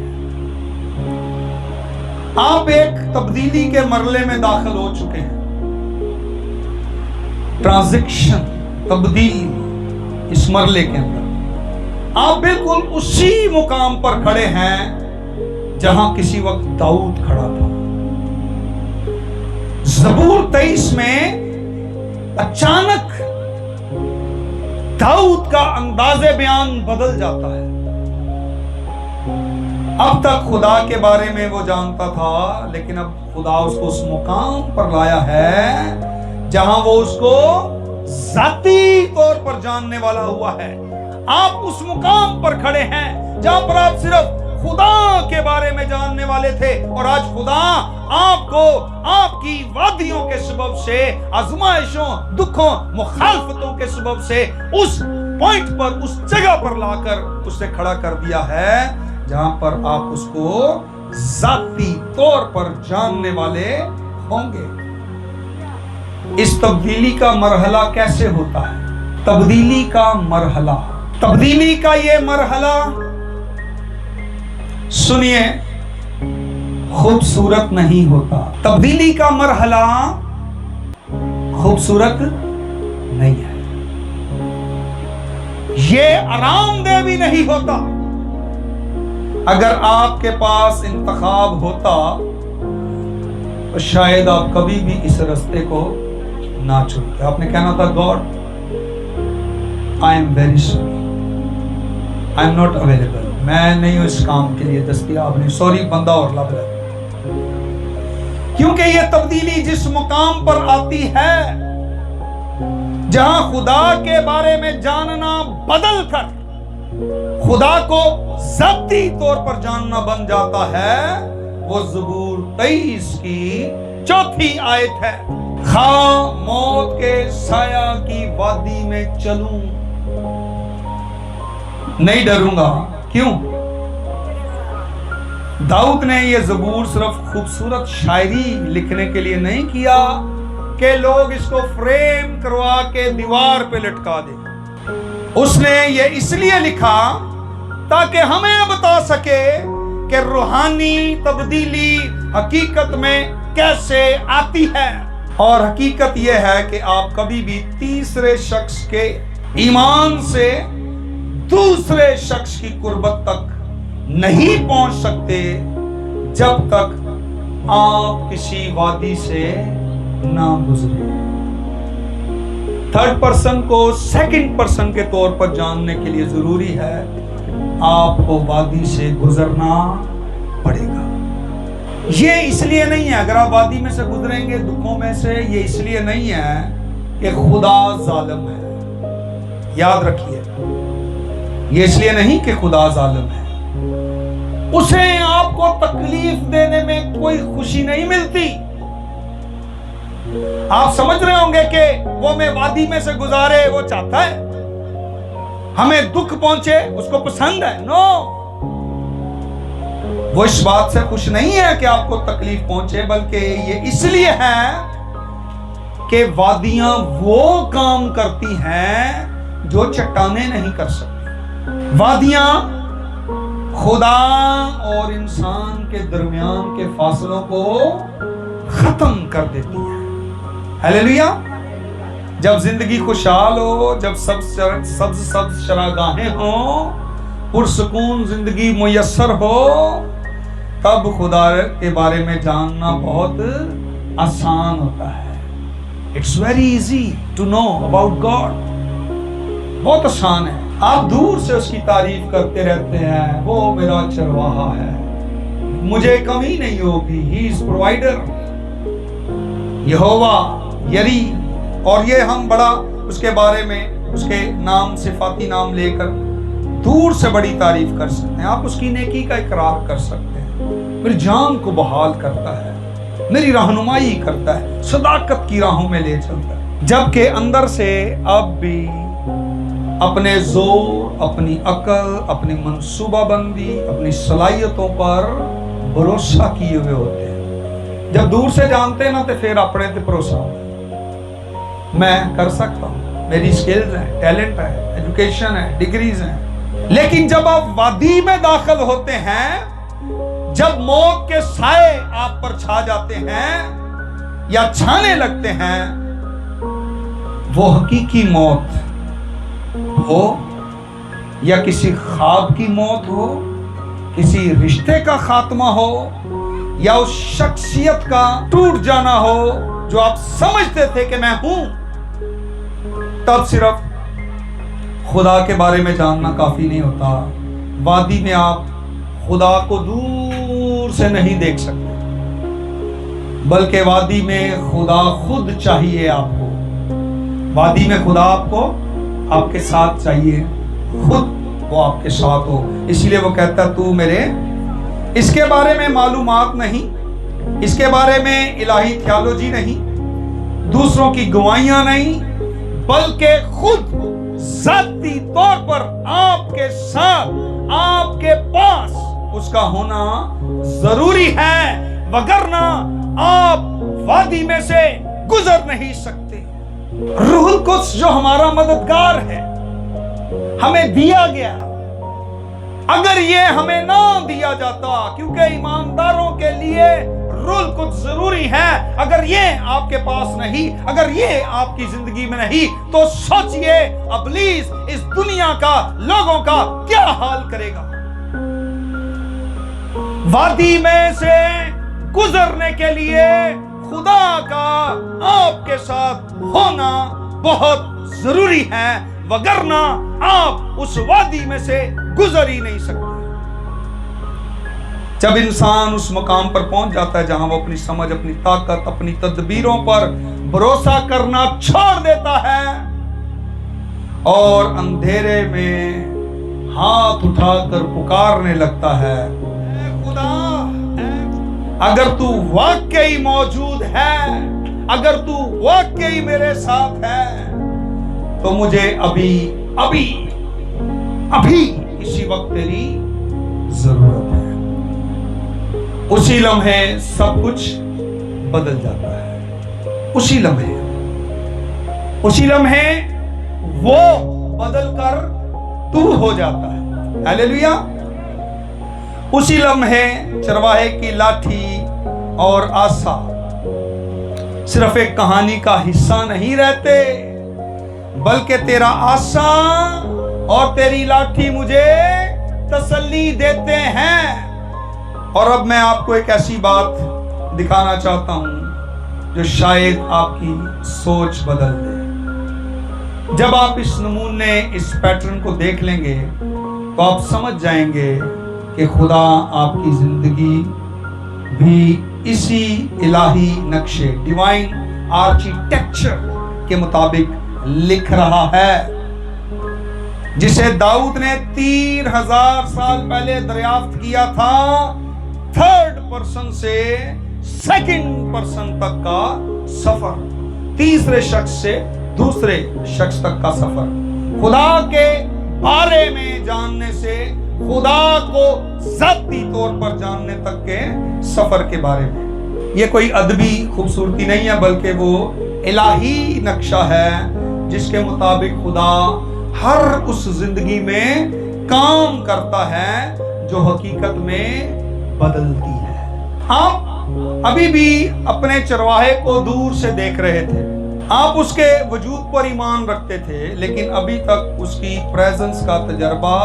[SPEAKER 1] आप एक तब्दीली के मरले में दाखिल हो चुके हैं। ट्रांजिशन, तब्दीली, इस मरले के अंदर आप बिल्कुल उसी मुकाम पर खड़े हैं जहां किसी वक्त दाऊद खड़ा था। ज़बूर 23 में अचानक दाऊद का अंदाज़े बयान बदल जाता है। अब तक खुदा के बारे में वो जानता था, लेकिन अब खुदा उसको उस मुकाम पर लाया है जहां वो उसको जाती तौर पर जानने वाला हुआ है। आप उस मुकाम पर खड़े हैं जहां पर आप सिर्फ खुदा के बारे में जानने वाले थे, और आज खुदा आपको आपकी वादियों के सबब से, आजमाइशों, दुखों, मुखालफतों के सबब से उस पॉइंट पर, उस जगह पर लाकर उसे खड़ा कर दिया है जहां पर आप उसको जाती तौर पर जानने वाले होंगे। इस तब्दीली का मरहला कैसे होता है? तब्दीली का मरहला, तब्दीली का ये मरहला सुनिए, खूबसूरत नहीं होता। तब्दीली का मरहला खूबसूरत नहीं है, ये आरामदेह भी नहीं होता। अगर आपके पास इंतखाब होता तो शायद आप कभी भी इस रास्ते को ना चुनते। आपने कहना था, God I am very sorry, I am not available, मैं नहीं हूं इस काम के लिए दस्तयाब नहीं, सॉरी, बंदा और लब रहा। क्योंकि ये तब्दीली जिस मुकाम पर आती है जहां खुदा के बारे में जानना बदल कर खुदा को ज़ाती तौर पर जानना बन जाता है, वो ज़बूर 23 की चौथी आयत है, खा मौत के साया की वादी में चलूं, नहीं डरूंगा। क्यों? दाऊद ने यह ज़बूर सिर्फ खूबसूरत शायरी लिखने के लिए नहीं किया कि लोग इसको फ्रेम करवा के दीवार पे लटका दे। उसने ये इसलिए लिखा ताकि हमें बता सके कि रूहानी तब्दीली हकीकत में कैसे आती है। और हकीकत यह है कि आप कभी भी तीसरे शख्स के ईमान से दूसरे शख्स की कुर्बत तक नहीं पहुंच सकते जब तक आप किसी वादी से ना गुजरे। थर्ड पर्सन को सेकंड पर्सन के तौर पर जानने के लिए जरूरी है आपको वादी से गुजरना पड़ेगा। ये इसलिए नहीं है, अगर आप वादी में से गुजरेंगे दुखों में से, ये इसलिए नहीं है कि खुदा जालिम है। याद रखिए, ये इसलिए नहीं कि खुदा जालिम है। उसे आपको तकलीफ देने में कोई खुशी नहीं मिलती। आप समझ रहे होंगे कि वो हमें वादी में से गुजारे, वो चाहता है हमें दुख पहुंचे, उसको पसंद है। नो, वो इस बात से खुश नहीं है कि आपको तकलीफ पहुंचे, बल्कि ये इसलिए है कि वादियां वो काम करती हैं जो चट्टानें नहीं कर सकती। वादियां खुदा और इंसान के दरमियान के फासलों को खत्म कर देती है। हालेलुया। जब जिंदगी खुशहाल हो, जब सब्ज शरागाहें हो, पुरसुकून जिंदगी मुयस्सर हो, तब खुदा के बारे में जानना बहुत आसान होता है। It's very easy to know about God. बहुत आसान है। आप दूर से उसकी तारीफ करते रहते हैं, वो मेरा चरवाहा है, मुझे कमी नहीं होगी, ही इज प्रोवाइडर, यहोवा यरी। और ये हम बड़ा उसके बारे में, उसके नाम, सिफाती नाम लेकर दूर से बड़ी तारीफ कर सकते हैं। आप उसकी नेकी का इकरार कर सकते हैं। मेरी जान को बहाल करता है, मेरी रहनुमाई करता है, सदाकत की राहों में ले चलता है। जबकि अंदर से अब भी अपने जोर, अपनी अकल, अपनी मंसूबाबंदी, अपनी सलाहियतों पर भरोसा किए हुए होते हैं। जब दूर से जानते हैं ना, तो फिर अपने पे भरोसा होता है, मैं कर सकता हूँ, मेरी स्किल्स हैं, टैलेंट है, एजुकेशन है, डिग्रीज हैं। लेकिन जब आप वादी में दाखिल होते हैं, जब मौत के साए आप पर छा जाते हैं या छाने लगते हैं, वो हकीकी मौत हो या किसी ख्वाब की मौत हो, किसी रिश्ते का खात्मा हो, या उस शख्सियत का टूट जाना हो जो आप समझते थे कि मैं हूं, तब सिर्फ खुदा के बारे में जानना काफी नहीं होता। वादी में आप खुदा को दूर से नहीं देख सकते, बल्कि वादी में खुदा खुद चाहिए आपको। वादी में खुदा आपको आपके साथ चाहिए, खुद वो आपके साथ हो। इसलिए वो कहता तू मेरे, इसके बारे में मालूमात नहीं, इसके बारे में इलाही थियोलॉजी नहीं, दूसरों की गवाहियां नहीं, बल्कि खुद ज़ाती तौर पर आपके साथ, आपके पास उसका होना जरूरी है, वगरना आप वादी में से गुजर नहीं सकते। रूहुल कुद्स जो हमारा मददगार है, हमें दिया गया, अगर ये हमें ना दिया जाता, क्योंकि ईमानदारों के लिए रूहुल कुद्स जरूरी है, अगर ये आपके पास नहीं, अगर ये आपकी जिंदगी में नहीं, तो सोचिए इब्लीस इस दुनिया का, लोगों का क्या हाल करेगा। वादी में से गुजरने के लिए खुदा का आपके साथ होना बहुत जरूरी है, वगरना आप उस वादी में से गुजर ही नहीं सकते। जब इंसान उस मुकाम पर पहुंच जाता है जहां वो अपनी समझ, अपनी ताकत, अपनी तदबीरों पर भरोसा करना छोड़ देता है और अंधेरे में हाथ उठाकर पुकारने लगता है, खुदा अगर तू वाकई मौजूद है, अगर तू वाकई मेरे साथ है, तो मुझे अभी अभी अभी इसी वक्त तेरी जरूरत है। उसी लम्हे सब कुछ बदल जाता है। उसी लम्हे वो बदल कर तू हो जाता है। हालेलुया। उसी लम्हे चरवाहे की लाठी और आसा सिर्फ एक कहानी का हिस्सा नहीं रहते, बल्कि तेरा आसा और तेरी लाठी मुझे तसल्ली देते हैं। और अब मैं आपको एक ऐसी बात दिखाना चाहता हूं जो शायद आपकी सोच बदल दे। जब आप इस नमूने, इस पैटर्न को देख लेंगे तो आप समझ जाएंगे कि खुदा आपकी जिंदगी भी इसी इलाही नक्शे, डिवाइन आर्किटेक्चर के मुताबिक लिख रहा है, जिसे दाऊद ने 3000 साल पहले दरियाफ्त किया था। थर्ड पर्सन से सेकंड पर्सन तक का सफर, तीसरे शख्स से दूसरे शख्स तक का सफर, खुदा के बारे में जानने से खुदा को ज़ाती तौर पर जानने तक के सफर के बारे में। ये कोई अदबी खूबसूरती नहीं है, बल्कि वो इलाही नक्शा है जिसके मुताबिक खुदा हर उस जिंदगी में काम करता है जो हकीकत में बदलती है। आप अभी भी अपने चरवाहे को दूर से देख रहे थे, आप उसके वजूद पर ईमान रखते थे, लेकिन अभी तक उसकी प्रेजेंस का तजर्बा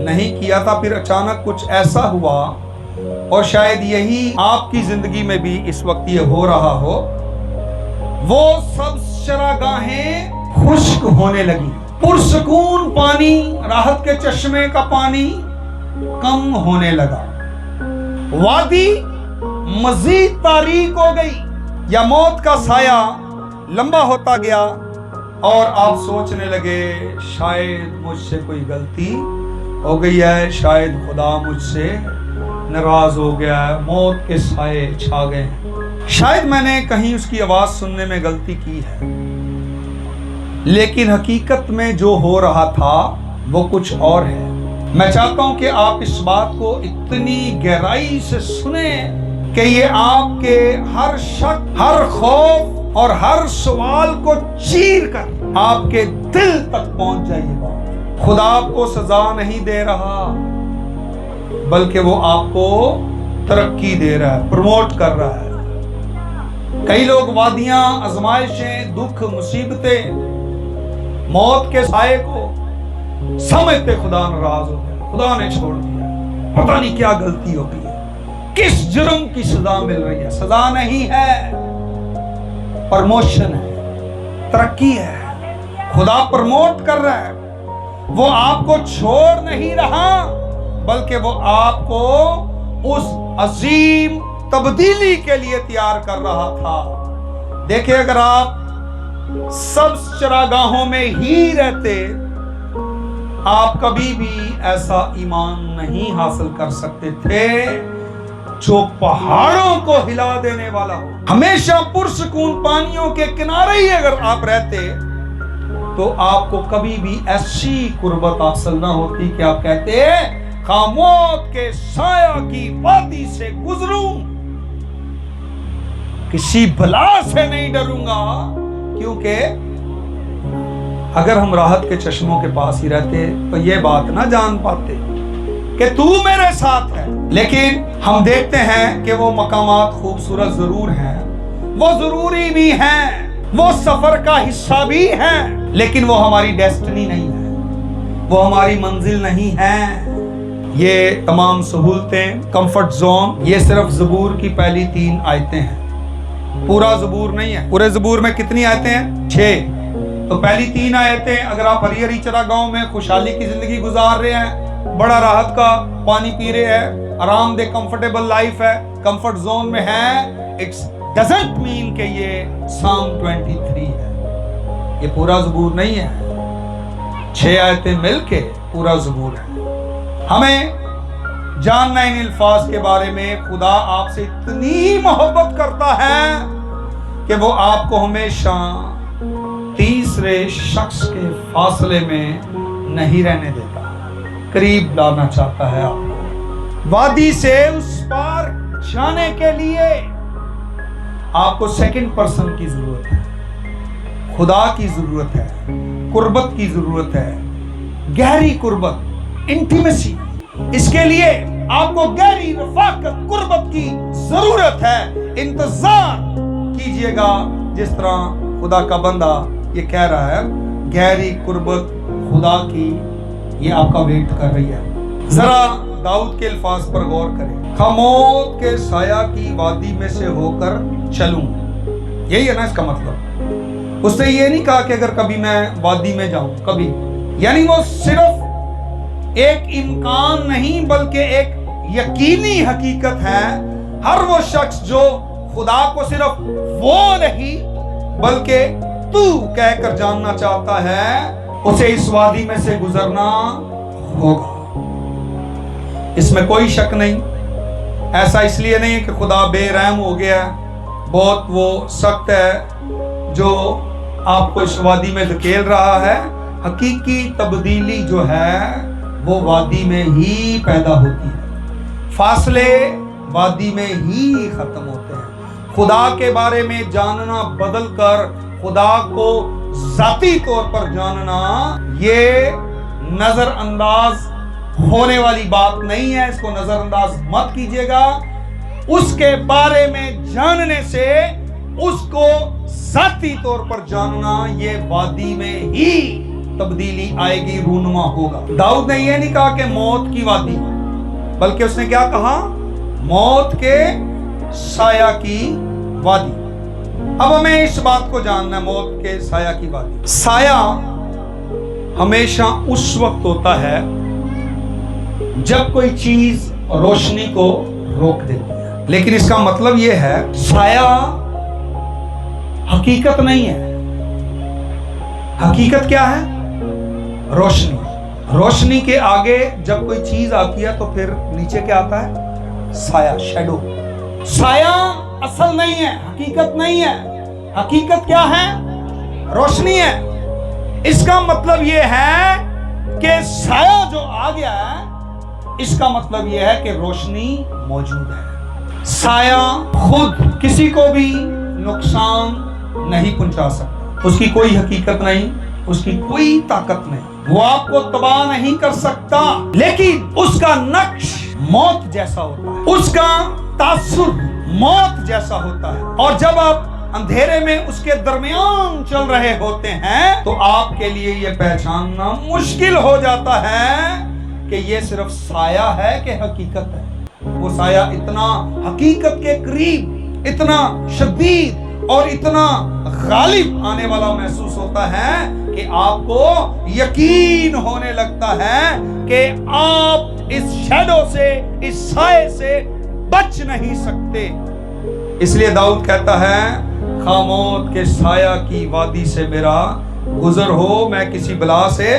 [SPEAKER 1] नहीं किया था। फिर अचानक कुछ ऐसा हुआ, और शायद यही आपकी जिंदगी में भी इस वक्त ये हो रहा हो, वो सब चरागाहें खुश्क होने लगी, पुरसकून पानी, राहत के चश्मे का पानी कम होने लगा, वादी मजीद तारीक हो गई, या मौत का साया लंबा होता गया, और आप सोचने लगे शायद मुझसे कोई गलती हो गई है, शायद खुदा मुझसे नाराज हो गया है, मौत के साए छा गए, शायद मैंने कहीं उसकी आवाज सुनने में गलती की है। लेकिन हकीकत में जो हो रहा था वो कुछ और है। मैं चाहता हूं कि आप इस बात को इतनी गहराई से सुने कि ये आपके हर शक, हर खौफ और हर सवाल को चीर कर आपके दिल तक पहुंच जाइएगा। खुदा आपको सजा नहीं दे रहा, बल्कि वो आपको तरक्की दे रहा है, प्रमोट कर रहा है। कई लोग वादियां, आजमाइशें, दुख, मुसीबतें, मौत के साए को समझते खुदा नाराज हो गया, खुदा ने छोड़ दिया, पता नहीं क्या गलती हो गई है, किस जुर्म की सजा मिल रही है। सजा नहीं है, प्रमोशन है, तरक्की है। खुदा प्रमोट कर रहा है, वो आपको छोड़ नहीं रहा, बल्कि वो आपको उस अजीम तब्दीली के लिए तैयार कर रहा था। देखिए, अगर आप सब चरागाहों में ही रहते, आप कभी भी ऐसा ईमान नहीं हासिल कर सकते थे जो पहाड़ों को हिला देने वाला हो। हमेशा पुरसकून पानियों के किनारे ही अगर आप रहते, तो आपको कभी भी ऐसी कुर्बत हासिल ना होती कि आप कहते खामोश के साया की वादी से गुजरूं, किसी बला से नहीं डरूंगा, क्योंकि अगर हम राहत के चश्मों के पास ही रहते तो ये बात ना जान पाते कि तू मेरे साथ है। लेकिन हम देखते हैं कि वो मकामात खूबसूरत जरूर हैं, वो जरूरी भी हैं, वो सफर का हिस्सा भी हैं, लेकिन वो हमारी डेस्टिनी नहीं है, वो हमारी मंजिल नहीं है। ये तमाम सहूलतें, कंफर्ट जोन, ये सिर्फ ज़बूर की पहली 3 आयतें हैं, पूरा ज़बूर नहीं है। पूरे ज़बूर में कितनी आयतें हैं? 6। तो पहली 3 आयतें, अगर आप हरी हरी चरागाहों में खुशहाली की जिंदगी गुजार रहे हैं, बड़ा राहत का पानी पी रहे हैं, आरामदेह कंफर्टेबल लाइफ है, कंफर्ट जोन में है, इट्स डजंट मीन कि ये साम 23 है। ये पूरा ज़बूर नहीं है, 6 आयतें मिलके पूरा ज़बूर है। हमें जानना इन अल्फाज के बारे में, खुदा आपसे इतनी मोहब्बत करता है कि वो आपको हमेशा तीसरे शख्स के फासले में नहीं रहने देता, करीब लाना चाहता है आपको। वादी से उस पार जाने के लिए आपको सेकंड पर्सन की जरूरत है, खुदा की जरूरत है, कुर्बत की जरूरत है, गहरी कुर्बत, इंटीमेसी। इसके लिए आपको गहरी रफाकत, कुर्बत की जरूरत है। इंतजार कीजिएगा, जिस तरह खुदा का बंदा ये कह रहा है, गहरी कुर्बत खुदा की ये आपका वेट कर रही है। जरा दाऊद के अल्फाज पर गौर करें, खामोद के साया की वादी में से होकर चलूं, यही है ना इसका मतलब। उसने ये नहीं कहा कि अगर कभी मैं वादी में जाऊं, कभी, यानी वो सिर्फ एक इम्कान नहीं बल्कि एक यकीनी हकीकत है। हर वो शख्स जो खुदा को सिर्फ वो नहीं बल्कि तू कहकर जानना चाहता है, उसे इस वादी में से गुजरना होगा, इसमें कोई शक नहीं। ऐसा इसलिए नहीं है कि खुदा बेरहम हो गया, बहुत वो सख्त है जो आपको इस वादी में धकेल रहा है। हकीकी तब्दीली जो है वो वादी में ही पैदा होती है, फासले वादी में ही खत्म होते हैं। खुदा के बारे में जानना बदल कर खुदा को जाती तौर पर जानना, ये नजरअंदाज होने वाली बात नहीं है, इसको नजरअंदाज मत कीजिएगा। उसके बारे में जानने से उसको जाती तौर पर जानना, ये वादी में ही तब्दीली आएगी, रूनुमा होगा। दाऊद ने यह नहीं कहा कि मौत की वादी, बल्कि उसने क्या कहा, मौत के साया की वादी। अब हमें इस बात को जानना है, मौत के साया की वादी। साया हमेशा उस वक्त होता है जब कोई चीज रोशनी को रोक देती है, लेकिन इसका मतलब यह है साया हकीकत नहीं है। हकीकत क्या है? रोशनी। रोशनी के आगे जब कोई चीज आती है तो फिर नीचे क्या आता है? साया, शैडो। साया असल नहीं है, हकीकत नहीं है। हकीकत क्या है? रोशनी है। इसका मतलब यह है कि साया जो आ गया है, इसका मतलब यह है कि रोशनी मौजूद है। साया खुद किसी को भी नुकसान नहीं पहुंचा सकता, उसकी कोई हकीकत नहीं, उसकी कोई ताकत नहीं, वो आपको तबाह नहीं कर सकता, लेकिन उसका नक्श मौत जैसा होता है, उसका तासुर मौत जैसा होता है। और जब आप अंधेरे में उसके दरमियान चल रहे होते हैं तो आपके लिए यह पहचानना मुश्किल हो जाता है कि यह सिर्फ साया है कि हकीकत है। वो साया इतना हकीकत के करीब, इतना शदीद और इतना गालिब आने वाला महसूस होता है कि आपको यकीन होने लगता है कि आप इस शैडो से, इस साए से बच नहीं सकते। इसलिए दाऊद कहता है, खामोद के साया की वादी से मेरा गुजर हो, मैं किसी बला से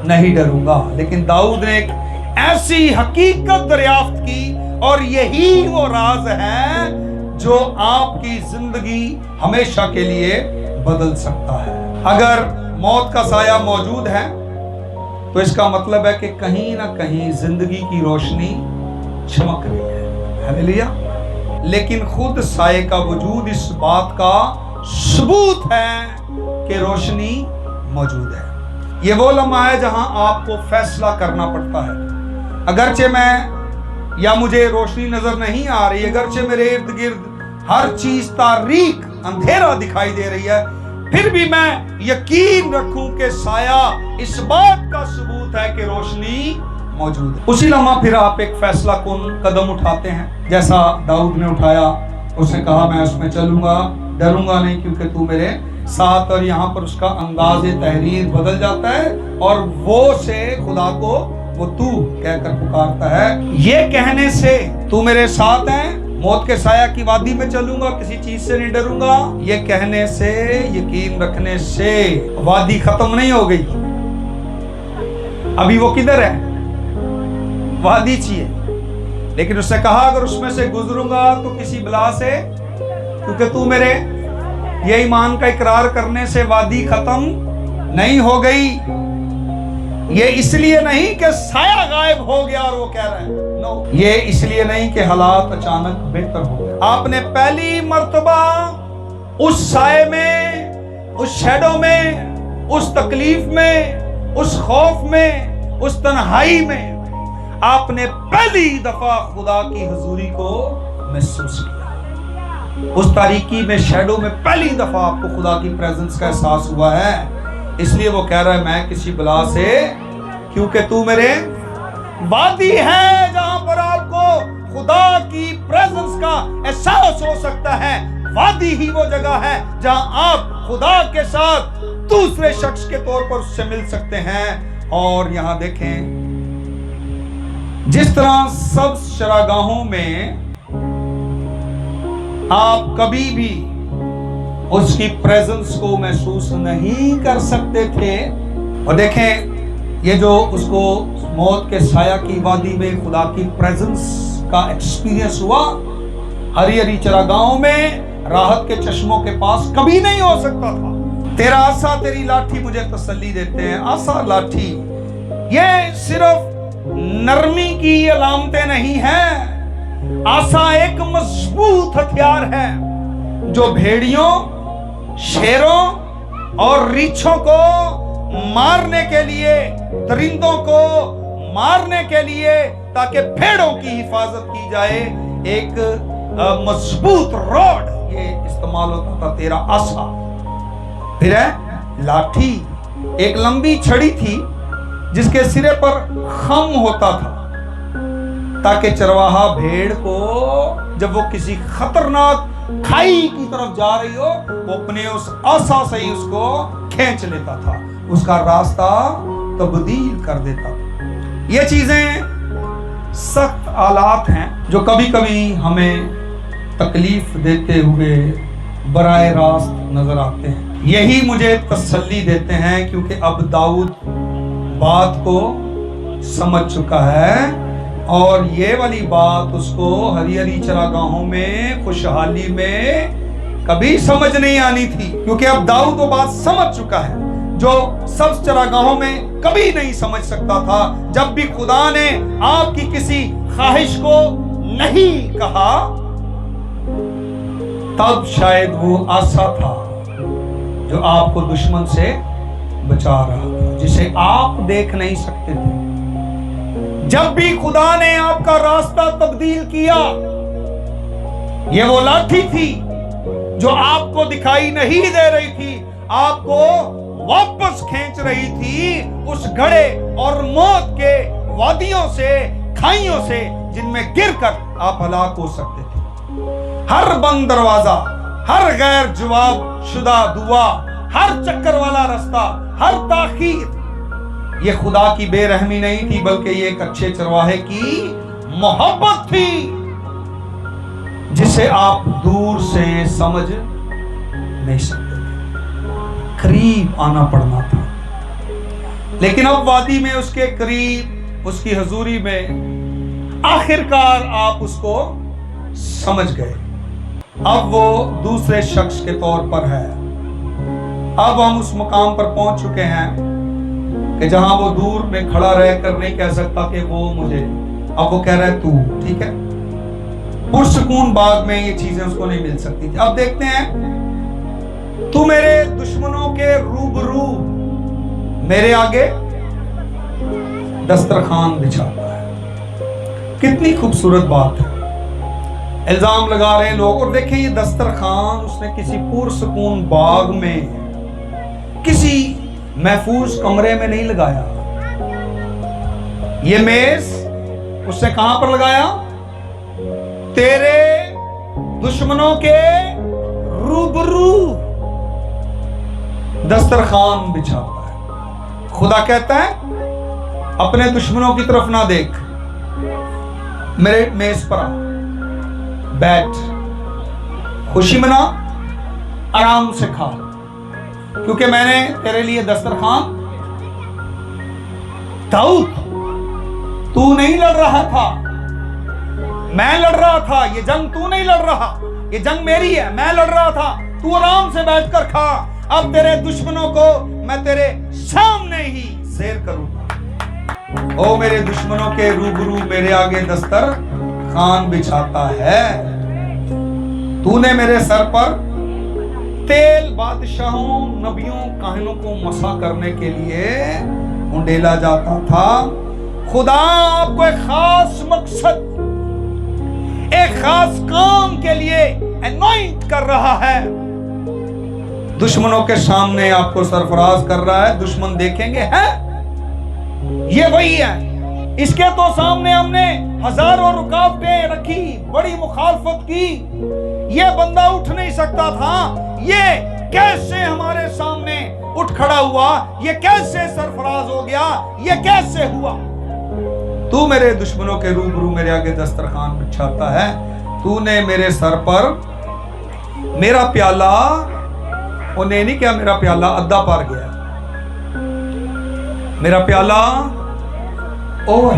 [SPEAKER 1] नहीं डरूंगा। लेकिन दाऊद ने एक ऐसी हकीकत दरियाफ्त की, और यही वो राज है जो आपकी जिंदगी हमेशा के लिए बदल सकता है। अगर मौत का साया मौजूद है तो इसका मतलब है कि कहीं ना कहीं जिंदगी की रोशनी चमक रही है। हालेलुया। लेकिन खुद साये का वजूद इस बात का सबूत है कि रोशनी मौजूद है। ये वो लम्हा है जहां आपको फैसला करना पड़ता है। अगरचे मैं या मुझे रोशनी नजर नहीं आ रही, अगरचे मेरे इर्द गिर्द हर चीज तारीक अंधेरा दिखाई दे रही है, फिर भी मैं यकीन रखूं कि साया इस बात का सबूत है कि रोशनी मौजूद है। उसी लम्हा फिर आप एक फैसला कुन कदम उठाते हैं, जैसा दाऊद ने उठाया। उसने कहा, मैं उसमें चलूंगा, डरूंगा नहीं क्योंकि तू मेरे साथ। और यहाँ पर उसका अंदाज तहरीर बदल जाता है और वो से खुदा को वो तू कहकर पुकारता है। ये कहने से तू मेरे साथ है, मौत के साया की वादी में चलूंगा, किसी चीज से नहीं डरूंगा, ये कहने से, यकीन रखने से वादी खत्म नहीं हो गई। अभी वो किधर है? वादी चाहिए, लेकिन उसने कहा अगर उसमें से गुजरूंगा तो किसी बला से, क्योंकि तू मेरे ये ईमान का इकरार करने से वादी खत्म नहीं हो गई। ये इसलिए नहीं कि साया गायब हो गया और वो कह रहे हैं, नो, ये इसलिए नहीं कि हालात अचानक बेहतर हो गए। आपने पहली मर्तबा उस साए में, उस शैडो में, उस तकलीफ में, उस खौफ में, उस तन्हाई में आपने पहली दफा खुदा की हुजूरी को महसूस किया। उस तारीकी में, शैडो में पहली दफा आपको खुदा की प्रेजेंस का एहसास हुआ है। इसलिए वो कह रहा है मैं किसी बला से, क्योंकि तू मेरे वादी है जहां पर आपको खुदा की प्रेजेंस का एहसास हो सकता है। वादी ही वो जगह है जहां आप खुदा के साथ दूसरे शख्स के तौर पर उससे मिल सकते हैं। और यहां देखें, जिस तरह सब चरागाहों में आप कभी भी उसकी प्रेजेंस को महसूस नहीं कर सकते थे, और देखें ये जो उसको मौत के साया की वादी में खुदा की प्रेजेंस का एक्सपीरियंस हुआ, हरी हरी चरागाहों में राहत के चश्मों के पास कभी नहीं हो सकता था। तेरा आसा तेरी लाठी मुझे तसल्ली देते हैं। आसा, लाठी, ये सिर्फ नरमी की अलामतें नहीं है। आसा एक मजबूत हथियार है जो भेड़ियों, शेरों और रीछों को मारने के लिए, दरिंदों को मारने के लिए, ताकि भेड़ों की हिफाजत की जाए, एक मजबूत रॉड ये इस्तेमाल होता था। तेरा आसा, फिर है लाठी, एक लंबी छड़ी थी जिसके सिरे पर खम होता था, ताकि चरवाहा भेड़ को जब वो किसी खतरनाक खाई की तरफ जा रही हो, वो अपने उस आसा से ही उसको खींच लेता था, उसका रास्ता तब्दील कर देता था। ये चीजें सख्त आलात हैं जो कभी कभी हमें तकलीफ देते हुए बराए रास्त नजर आते हैं। यही मुझे तसल्ली देते हैं, क्योंकि अब दाऊद बात को समझ चुका है, और ये वाली बात उसको हरी हरी चरागाहों में, खुशहाली में कभी समझ नहीं आनी थी, क्योंकि अब दाऊद वो बात समझ चुका है जो सब चरागाहों में कभी नहीं समझ सकता था। जब भी खुदा ने आपकी किसी ख्वाहिश को नहीं कहा, तब शायद वो आसा था जो आपको दुश्मन से बचा रहा था, जिसे आप देख नहीं सकते थे। जब भी खुदा ने आपका रास्ता तब्दील किया, ये वो लाठी थी जो आपको दिखाई नहीं दे रही थी, आपको वापस खींच रही थी उस घड़े और मौत के वादियों से, खाइयों से, जिनमें गिरकर आप हलाक हो सकते थे। हर बंद दरवाजा, हर गैर जवाब शुदा दुआ, हर चक्कर वाला रास्ता, हर ताखीर, ये खुदा की बेरहमी नहीं थी, बल्कि ये एक अच्छे चरवाहे की मोहब्बत थी, जिसे आप दूर से समझ नहीं सकते थे, करीब आना पड़ना था। लेकिन अब वादी में उसके करीब, उसकी हुजूरी में आखिरकार आप उसको समझ गए। अब वो दूसरे शख्स के तौर पर है। अब हम उस मुकाम पर पहुंच चुके हैं कि जहां वो दूर में खड़ा रह कर नहीं कह सकता कि वो मुझे, अब वो कह रहा है तू, ठीक है। पुरसकून बाग में ये चीजें उसको नहीं मिल सकती थी। अब देखते हैं, तू मेरे दुश्मनों के रूबरू मेरे आगे दस्तरखान बिछाता है। कितनी खूबसूरत बात है। इल्जाम लगा रहे हैं लोग, और देखें ये दस्तरखान उसने किसी पुरसकून बाग में, किसी महफूज कमरे में नहीं लगाया। ये मेज उसने कहां पर लगाया? तेरे दुश्मनों के रूबरू दस्तरखान बिछाता है। खुदा कहता है अपने दुश्मनों की तरफ ना देख, मेरे मेज पर आ, बैठ, खुशी मना, आराम से खा, क्योंकि मैंने तेरे लिए दस्तरखान। दाऊद तू नहीं लड़ रहा था, मैं लड़ रहा था। ये जंग तू नहीं लड़ रहा, ये जंग मेरी है, मैं लड़ रहा था। तू आराम से बैठकर खा। अब तेरे दुश्मनों को मैं तेरे सामने ही ज़ेर करूंगा। ओ मेरे दुश्मनों के रूबरू मेरे आगे दस्तर खान बिछाता है। तूने मेरे सर पर तेल बादशाहों, नबियों, काहिनों को मसा करने के लिए उंडेला जाता था। खुदा आपको एक खास मकसद, एक खास काम के लिए अनॉइंट कर रहा है। दुश्मनों के सामने आपको सरफराज कर रहा है। दुश्मन देखेंगे, है ये वही है, इसके तो सामने हमने हजारों रुकावटें रखी, बड़ी मुखालफत की, ये बंदा उठ नहीं सकता था, ये कैसे हमारे सामने उठ खड़ा हुआ, ये कैसे सरफराज हो गया, ये कैसे हुआ। तू मेरे दुश्मनों के रूबरू मेरे आगे दस्तरखान बिछाता है। तूने मेरे सर पर मेरा प्याला, उन्हें नहीं क्या, मेरा प्याला अद्धा पार गया, मेरा प्याला और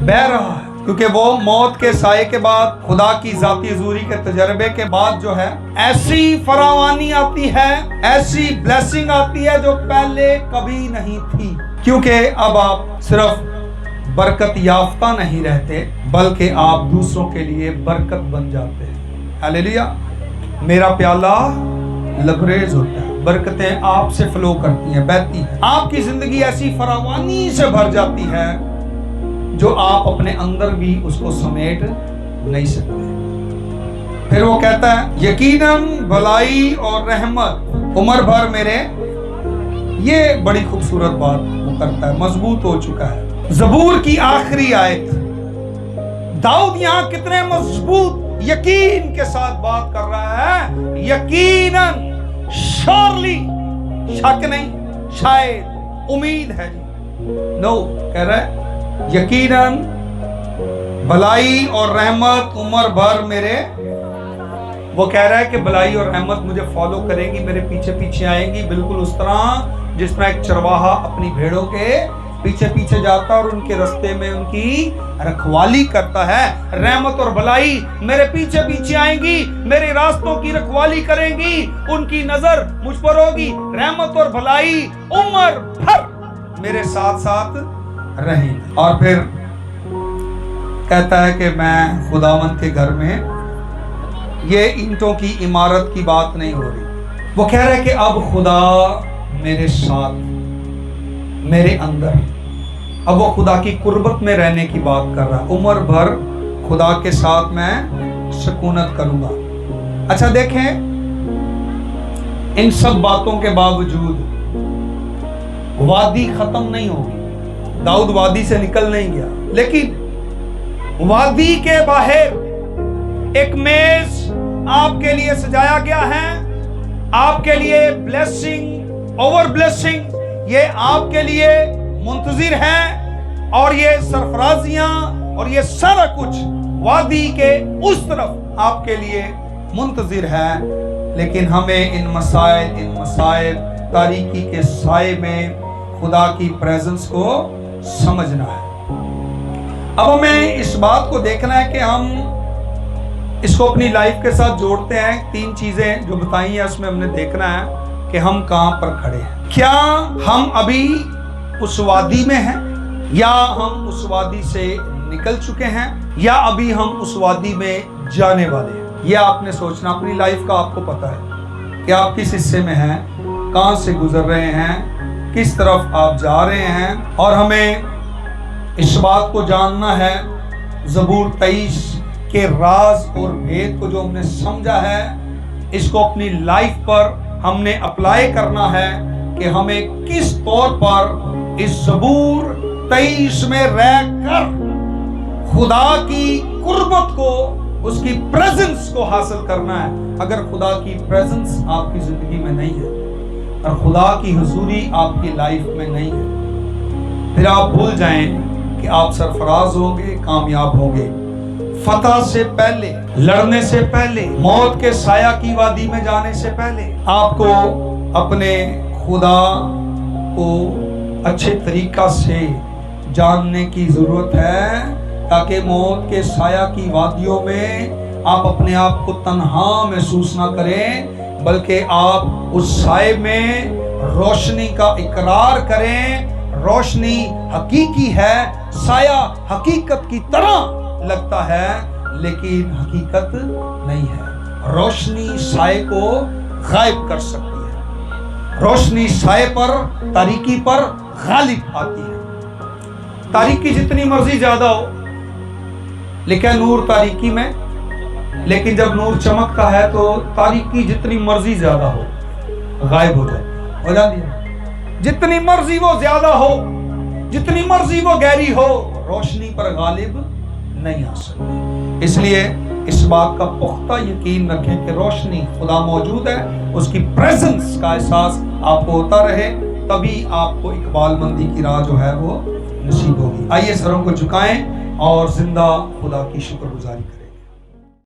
[SPEAKER 1] बह रहा है। क्योंकि वो मौत के साए के बाद, खुदा की जाती हुजूरी के तजर्बे के बाद जो है, ऐसी फरावानी आती है, ऐसी ब्लेसिंग आती है जो पहले कभी नहीं थी। क्योंकि अब आप सिर्फ बरकत याफ्ता नहीं रहते, बल्कि आप दूसरों के लिए बरकत बन जाते हैं। हालेलुया। मेरा प्याला लबरेज होता है, बरकतें आपसे फ्लो करती हैं, बहती हैं। आपकी जिंदगी ऐसी फरावानी से भर जाती है जो आप अपने अंदर भी उसको समेट नहीं सकते। फिर वो कहता है, यकीनन भलाई और रहमत उम्र भर मेरे, ये बड़ी खूबसूरत बात वो करता है, मजबूत हो चुका है। ज़बूर की आखिरी आयत, दाऊद यहां कितने मजबूत यकीन के साथ बात कर रहा है। यकीनन, श्योरली, शक नहीं, शायद, उम्मीद है, नो, कह रहा है यकीनन भलाई और रहमत उम्र भर मेरे, वो कह रहा है कि भलाई और रहमत मुझे फॉलो करेंगी, मेरे पीछे पीछे आएंगी, बिल्कुल उस तरह जिस तरह एक चरवाहा अपनी भेड़ों के पीछे पीछे जाता और उनके रास्ते में उनकी रखवाली करता है। रहमत और भलाई मेरे पीछे पीछे आएंगी, मेरे रास्तों की रखवाली करेंगी, उनकी नजर मुझ पर होगी। रहमत और भलाई उम्र भर मेरे साथ साथ रहेंगी। और फिर कहता है कि मैं खुदावंद के घर में, ये ईंटों की इमारत की बात नहीं हो रही, वो कह रहा है कि अब खुदा मेरे साथ, मेरे अंदर, अब वो खुदा की कुर्बत में रहने की बात कर रहा है। उम्र भर खुदा के साथ मैं सुकूनत करूंगा। अच्छा देखें, इन सब बातों के बावजूद वादी खत्म नहीं होगी। दाऊद वादी से निकल नहीं गया, लेकिन वादी के बाहर एक मेज आपके लिए सजाया गया है, आपके लिए ब्लेसिंग ओवर ब्लेसिंग, ये आपके लिए मुंतजिर है। और ये सरफराजियां और ये सारा कुछ वादी के उस तरफ आपके लिए मुंतजिर है। लेकिन हमें इन मसाइल, इन मसाइब, तारीकी के साए में खुदा की प्रेजेंस को समझना है। अब हमें इस बात को देखना है कि हम इसको अपनी लाइफ के साथ जोड़ते हैं। 3 चीजें जो बताई हैं उसमें हमने देखना है कि हम कहां पर खड़े हैं। क्या हम अभी उस वादी में हैं, या हम उस वादी से निकल चुके हैं, या अभी हम उस वादी में जाने वाले हैं। यह आपने सोचना, अपनी लाइफ का आपको पता है कि आप किस हिस्से में हैं, कहां से गुजर रहे हैं, किस तरफ आप जा रहे हैं। और हमें इस बात को जानना है, ज़बूर 23 के राज और भेद को जो हमने समझा है, इसको अपनी लाइफ पर हमने अप्लाई करना है कि हमें किस तौर पर इस ज़बूर 23 में रहकर खुदा की कुर्बत को, उसकी प्रेजेंस को हासिल करना है। अगर खुदा की प्रेजेंस आपकी जिंदगी में नहीं है और खुदा की हुजूरी आपकी लाइफ में नहीं है, फिर आप भूल जाएं कि आप सरफराज होंगे, कामयाब होंगे। फतह से पहले, लड़ने से पहले, मौत के साया की वादी में जाने से पहले, आपको अपने खुदा को अच्छे तरीका से जानने की ज़रूरत है ताकि मौत के साया की वादियों में आप अपने आप को तन्हा महसूस ना करें, बल्कि आप उस साए में रोशनी का इकरार करें। रोशनी हकीकी है, साया हकीकत की तरह लगता है लेकिन हकीकत नहीं है। रोशनी साए को गायब कर सकती है, रोशनी साए पर, तारीकी पर गालिब आती है। तारीकी जितनी मर्जी ज्यादा हो, लेकिन नूर तारीकी में, लेकिन जब नूर चमकता है तो तारीकी जितनी मर्जी ज्यादा हो गायब हो जाती है। जितनी मर्जी वो ज्यादा हो, जितनी मर्जी वो गहरी हो, रोशनी पर गालिब नहीं आ सकती। इसलिए इस बात का पुख्ता यकीन रखें कि रोशनी खुदा मौजूद है, उसकी प्रेजेंस का एहसास आपको होता रहे, तभी आपको इकबालमंदी की राह जो है वो नसीब होगी। आइए सरों को झुकाएं और जिंदा खुदा की शुक्रगुजारी करें।